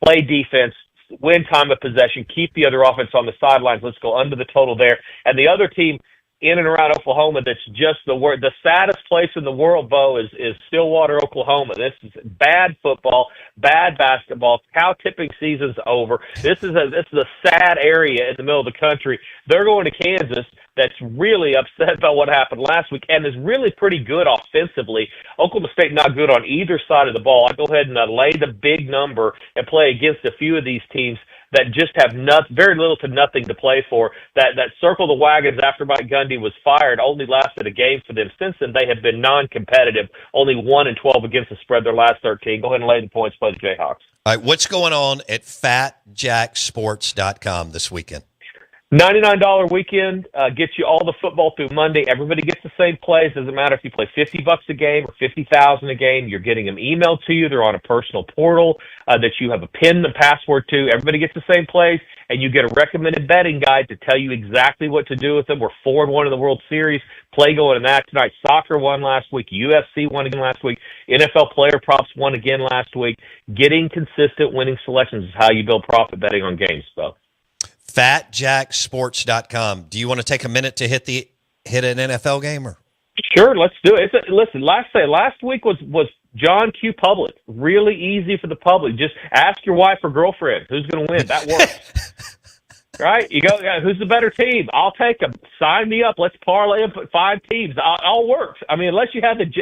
play defense, win time of possession, keep the other offense on the sidelines. Let's go under the total there. And the other team in and around Oklahoma that's just the saddest place in the world, Bo, is Stillwater, Oklahoma. This is bad football, bad basketball. Cow tipping season's over. This is a sad area in the middle of the country. They're going to Kansas, that's really upset about what happened last week and is really pretty good offensively. Oklahoma State not good on either side of the ball. I go ahead and lay the big number and play against a few of these teams that just have very little to nothing to play for. That circle the wagons after Mike Gundy was fired only lasted a game for them. Since then, they have been non-competitive, only 1-12 against the spread their last 13. Go ahead and lay the points, play the Jayhawks. All right, what's going on at fatjacksports.com this weekend? $99 weekend gets you all the football through Monday. Everybody gets the same plays. Doesn't matter if you play $50 a game or $50,000 a game. You're getting them emailed to you. They're on a personal portal that you have a PIN and password to. Everybody gets the same plays, and you get a recommended betting guide to tell you exactly what to do with them. We're 4-1 in the World Series. Play going in that tonight. Soccer won last week. UFC won again last week. NFL player props won again last week. Getting consistent winning selections is how you build profit betting on games, though. fatjacksports.com. Do you want to take a minute to hit an NFL game? Or? Sure, let's do it. Listen, last week was John Q. Public. Really easy for the public. Just ask your wife or girlfriend who's going to win. That works. Right? You go, who's the better team? I'll take them. Sign me up. Let's parlay and put 5 teams. All works. I mean, unless you're betting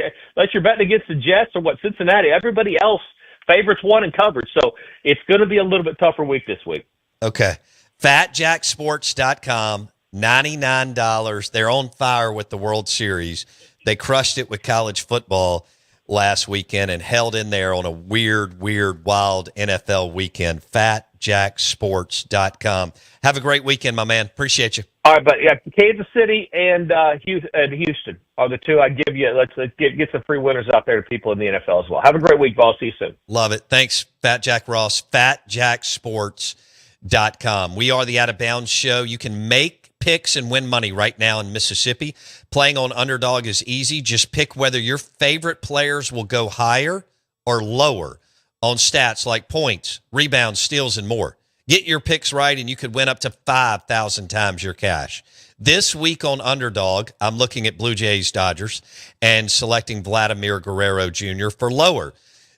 against the Jets or Cincinnati, everybody else favorites won and covered. So it's going to be a little bit tougher week this week. Okay. fatjacksports.com, $99. They're on fire with the World Series. They crushed it with college football last weekend and held in there on a weird, wild NFL weekend. fatjacksports.com. Have a great weekend, my man. Appreciate you. All right, but yeah, Kansas City and Houston are the two I'd give you. Let's get some free winners out there to people in the NFL as well. Have a great week, boss. See you soon. Love it. Thanks, Fat Jack Ross. fatjacksports.com. We are the Out of Bounds Show. You can make picks and win money right now in Mississippi. Playing on Underdog is easy. Just pick whether your favorite players will go higher or lower on stats like points, rebounds, steals, and more. Get your picks right, and you could win up to 5,000 times your cash. This week on Underdog, I'm looking at Blue Jays Dodgers and selecting Vladimir Guerrero Jr. for lower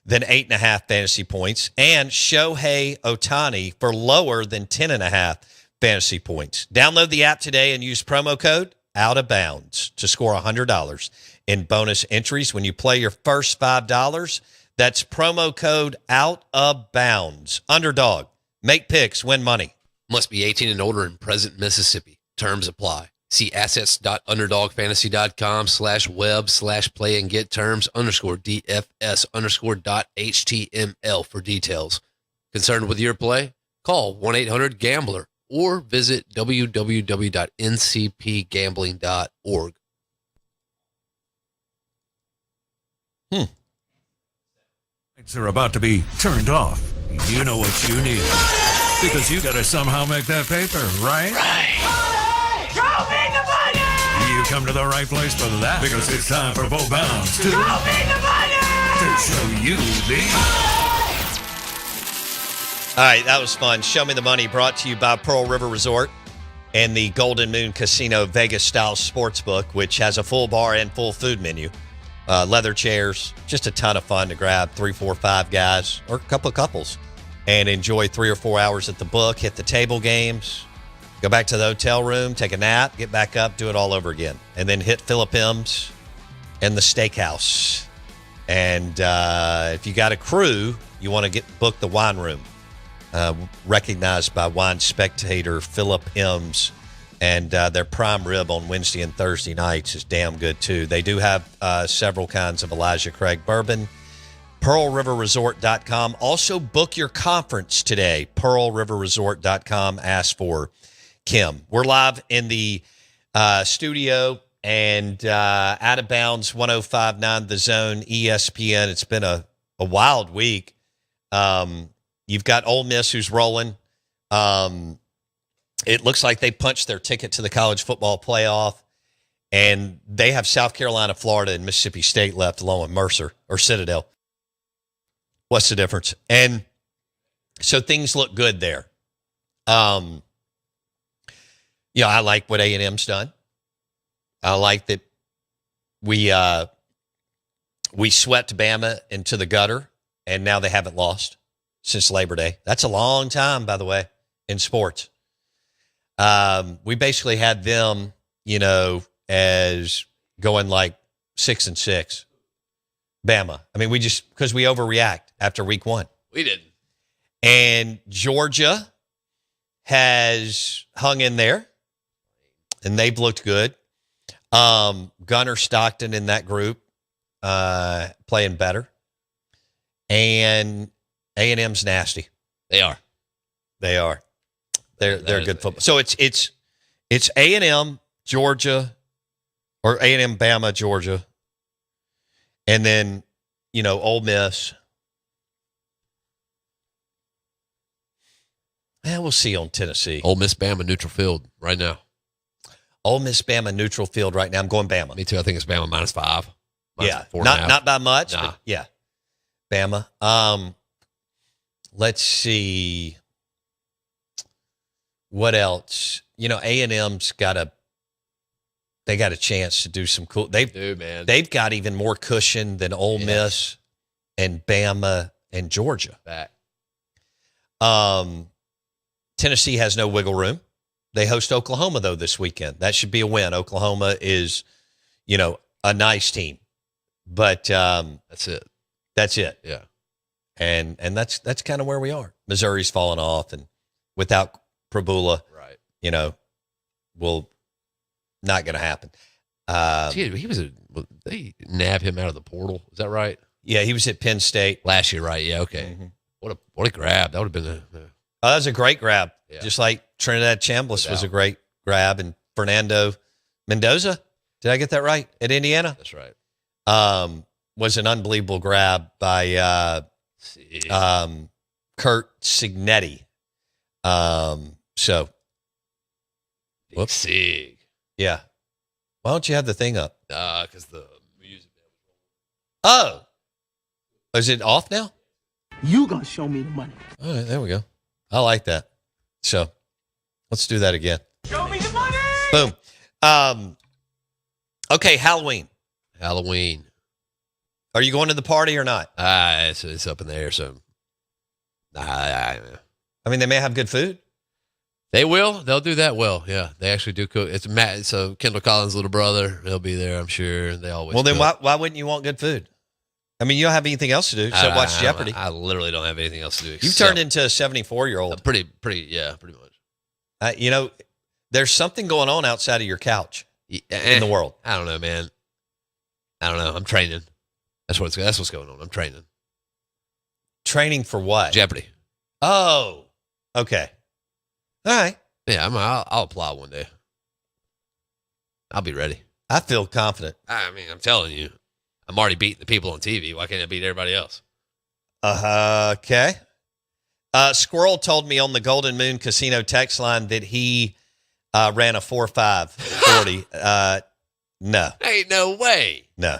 than 8.5 fantasy points, and Shohei Ohtani for lower than 10.5 fantasy points. Download the app today and use promo code Out of Bounds to score $100 in bonus entries when you play your first $5. That's promo code Out of Bounds. Underdog. Make picks, win money. Must be 18 and older in present Mississippi. Terms apply. See assets.underdogfantasy.com/web/play and get terms _DFS_.html for details. Concerned with your play? Call 1-800-GAMBLER or visit www.ncpgambling.org. Lights are about to be turned off. You know what you need. Because you gotta somehow make that paper, right? Show me the money! You come to the right place for that. Because it's time for Bo Bounds to Show me the money! show you the... All right, that was fun. Show Me the Money brought to you by Pearl River Resort and the Golden Moon Casino Vegas-style sportsbook, which has a full bar and full food menu. Leather chairs, just a ton of fun to grab 3, 4, 5 guys or a couple of couples and enjoy 3 or 4 hours at the book, hit the table games, go back to the hotel room, take a nap, get back up, do it all over again, and then hit Philip M's and the steakhouse. And if you got a crew, you want to book the wine room, recognized by Wine Spectator Philip M's. And their prime rib on Wednesday and Thursday nights is damn good, too. They do have several kinds of Elijah Craig bourbon. PearlRiverResort.com. Also, book your conference today. PearlRiverResort.com. Ask for Kim. We're live in the studio and Out of Bounds 105.9 The Zone, ESPN. It's been a wild week. You've got Ole Miss who's rolling. It looks like they punched their ticket to the college football playoff, and they have South Carolina, Florida, and Mississippi State left along with Mercer or Citadel. What's the difference? And so things look good there. I like what A&M's done. I like that we swept Bama into the gutter, and now they haven't lost since Labor Day. That's a long time, by the way, in sports. We basically had them, as going like 6-6. Bama. I mean, because we overreact after week 1. We didn't. And Georgia has hung in there, and they've looked good. Gunner Stockton in that group playing better. And A&M's nasty. They are. They're good football. So it's A&M, Georgia, or A&M, Bama, Georgia, and then Ole Miss. And we'll see on Tennessee. Ole Miss, Bama, neutral field right now. Ole Miss, Bama, neutral field right now. I'm going Bama. Me too. I think it's Bama -5. Yeah, -4.5. not by much. Nah. But yeah, Bama. Let's see. What else? A&M's got a chance to do some cool. They've got even more cushion than Ole Miss and Bama and Georgia. Back. Tennessee has no wiggle room. They host Oklahoma though this weekend. That should be a win. Oklahoma is, a nice team, but that's it. That's it. Yeah. And that's kind of where we are. Missouri's fallen off, and without Prabula, right? Will not going to happen. They nab him out of the portal. Is that right? Yeah, he was at Penn State last year, right? Yeah, okay. Mm-hmm. What a grab! That would have been that was a great grab. Yeah. Just like Trinidad Chambliss was a great grab, and Fernando Mendoza. Did I get that right? At Indiana? That's right. Was an unbelievable grab by Kurt Signetti. Whoops. Sig. Yeah. Why don't you have the thing up? Because the music. Oh. Is it off now? You gonna show me the money. All right, there we go. I like that. So let's do that again. Show me the money. Boom. Okay, Halloween. Are you going to the party or not? It's up in the air, so. I mean, they may have good food. They will. They'll do that well. Yeah, they actually do cook. It's Matt. So Kendall Collins' little brother. He'll be there, I'm sure. They always. Well, then cook. why wouldn't you want good food? I mean, you don't have anything else to do except watch Jeopardy. I literally don't have anything else to do. You've turned into a 74-year-old. Pretty much. There's something going on outside of your couch in the world. I don't know, man. I don't know. I'm training. That's what's going on. I'm training. Training for what? Jeopardy. Oh, okay. All right. Yeah, I'll apply one day. I'll be ready. I feel confident. I mean, I'm telling you, I'm already beating the people on TV. Why can't I beat everybody else? Okay. Squirrel told me on the Golden Moon Casino text line that he ran a 4.5 40. No. Ain't no way. No.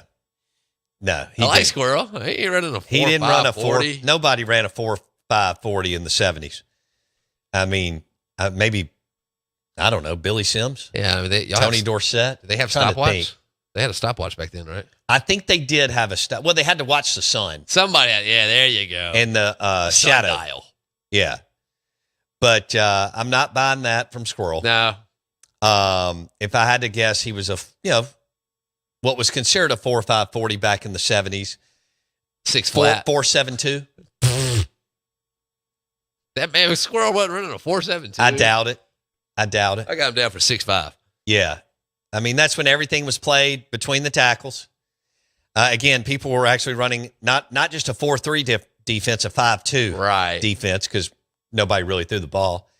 I like Squirrel. He ain't running a 4.5 He didn't run a 40. Nobody ran a 4.5 40 in the 70s. I mean, maybe, I don't know, Billy Sims? Yeah, I mean, Tony Dorsett? They have stopwatch? They had a stopwatch back then, right? I think they did have a stop. Well, they had to watch the sun. Somebody, yeah, there you go. And the shadow. Sundial. Yeah. But I'm not buying that from Squirrel. No. If I had to guess, he was what was considered a 4.5 40 back in the 70s. 6 flat. 4.72. That man Squirrel wasn't running a 4.72. I doubt it. I got him down for 6.5. Yeah. I mean, that's when everything was played between the tackles. Again, people were actually running not just a 4.3 defense, a 5.2 defense, because nobody really threw the ball.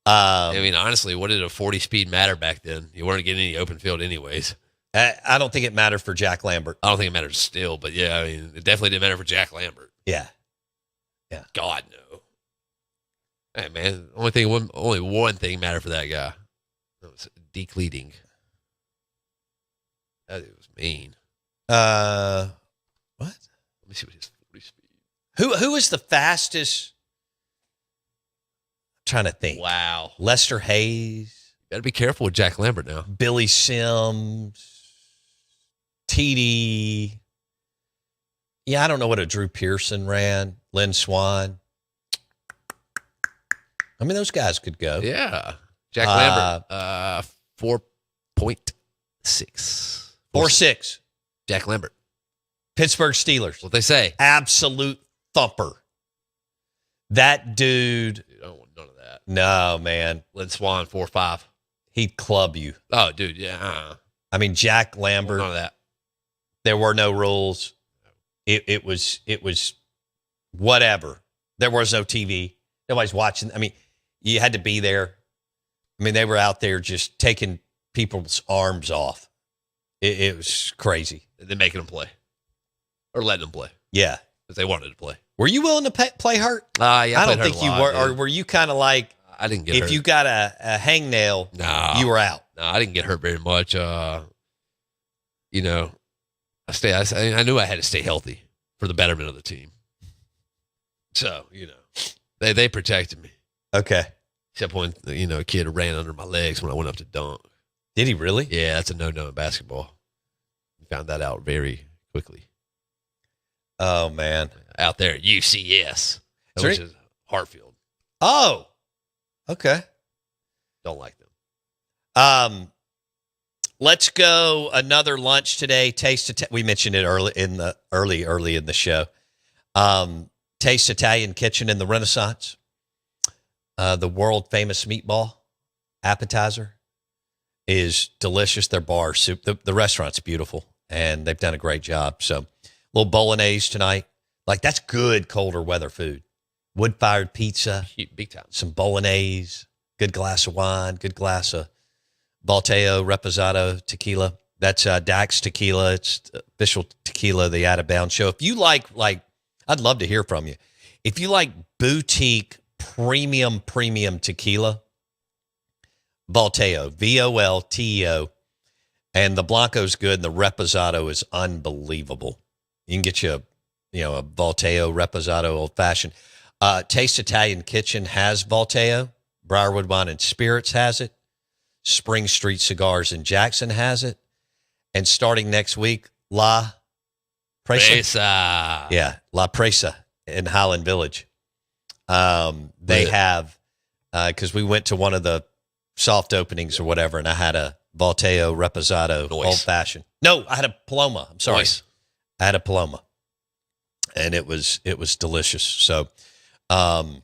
I mean, honestly, what did a 40 speed matter back then? You weren't getting any open field anyways. I don't think it mattered for Jack Lambert. I don't think it matters still, but yeah, I mean, it definitely didn't matter for Jack Lambert. Yeah. God, no. Hey, man, only one thing mattered for that guy. That was decleating. That was mean. What? Let me see what his 40 speed. Who is the fastest? I'm trying to think. Wow. Lester Hayes. You got to be careful with Jack Lambert now. Billy Sims. TD. Yeah, I don't know what a Drew Pearson ran. Lynn Swan. I mean, those guys could go. Yeah. Jack Lambert, 4.6. 4.6. Jack Lambert. Pittsburgh Steelers. What they say. Absolute thumper. That dude. I don't want none of that. No, man. Lynn Swan 4-5. He'd club you. Oh, dude, yeah. I mean, Jack Lambert. None of that. There were no rules. It was whatever. There was no TV. Nobody's watching. I mean, you had to be there. I mean, they were out there just taking people's arms off. It was crazy. And then making them play. Or letting them play. Yeah. Because they wanted to play. Were you willing to play hurt? Yeah, I don't think you were. Or were you kind of like, I didn't get if hurt. you got a hangnail, you were out? No, I didn't get hurt very much. You know, I knew I had to stay healthy for the betterment of the team. So, you know, they protected me. Okay. Except when, you know, a kid ran under my legs when I went up to dunk. Did he really? Yeah, that's a no-no in basketball. Found that out very quickly. Oh, man. Out there at UCS. Which is Hartfield. Oh, okay. Don't like them. Let's go another lunch today. We mentioned it early in the show. Taste Italian Kitchen in the Renaissance. The world famous meatball appetizer is delicious. Their bar soup, the restaurant's beautiful, and they've done a great job. So, a little bolognese tonight. Like, that's good colder weather food. Wood-fired pizza. Big time. Some bolognese. Good glass of wine. Good glass of Valteo Reposado tequila. That's Dax Tequila. It's official tequila of the Out of Bounds show. If you like, I'd love to hear from you. If you like boutique premium tequila, Valteo, Volteo, and the Blanco's good, and the Reposado is unbelievable. You can get you a Valteo Reposado old fashioned. Taste Italian Kitchen has Valteo. Briarwood Wine and Spirits has it. Spring Street Cigars in Jackson has it. And starting next week, La Presa. Yeah, La Presa in Highland Village. They have, because we went to one of the soft openings or whatever, and I had a Valteo Reposado old fashioned. No, I had a Paloma. I'm sorry. Nice. I had a Paloma, and it was delicious. So, and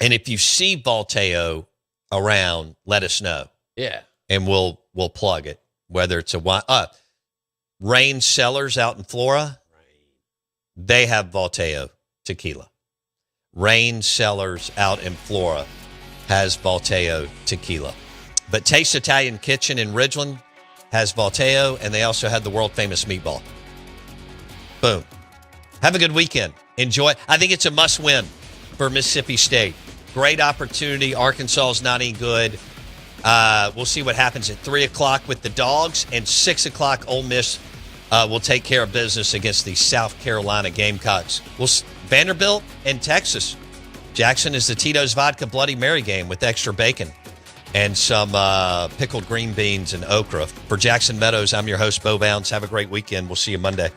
if you see Valteo around, let us know. Yeah, and we'll plug it. Whether it's a wine, Rain Cellars out in Flora, they have Valteo tequila. Rain Cellars out in Flora has Valteo tequila. But Taste Italian Kitchen in Ridgeland has Valteo, and they also had the world famous meatball. Boom. Have a good weekend. Enjoy. I think it's a must win for Mississippi State. Great opportunity. Arkansas is not any good. We'll see what happens at 3 o'clock with the Dogs, and 6 o'clock Ole Miss will take care of business against the South Carolina Gamecocks. Vanderbilt and Texas. Jackson is the Tito's Vodka Bloody Mary game with extra bacon and some pickled green beans and okra. For Jackson Meadows, I'm your host, Bo Bounds. Have a great weekend. We'll see you Monday.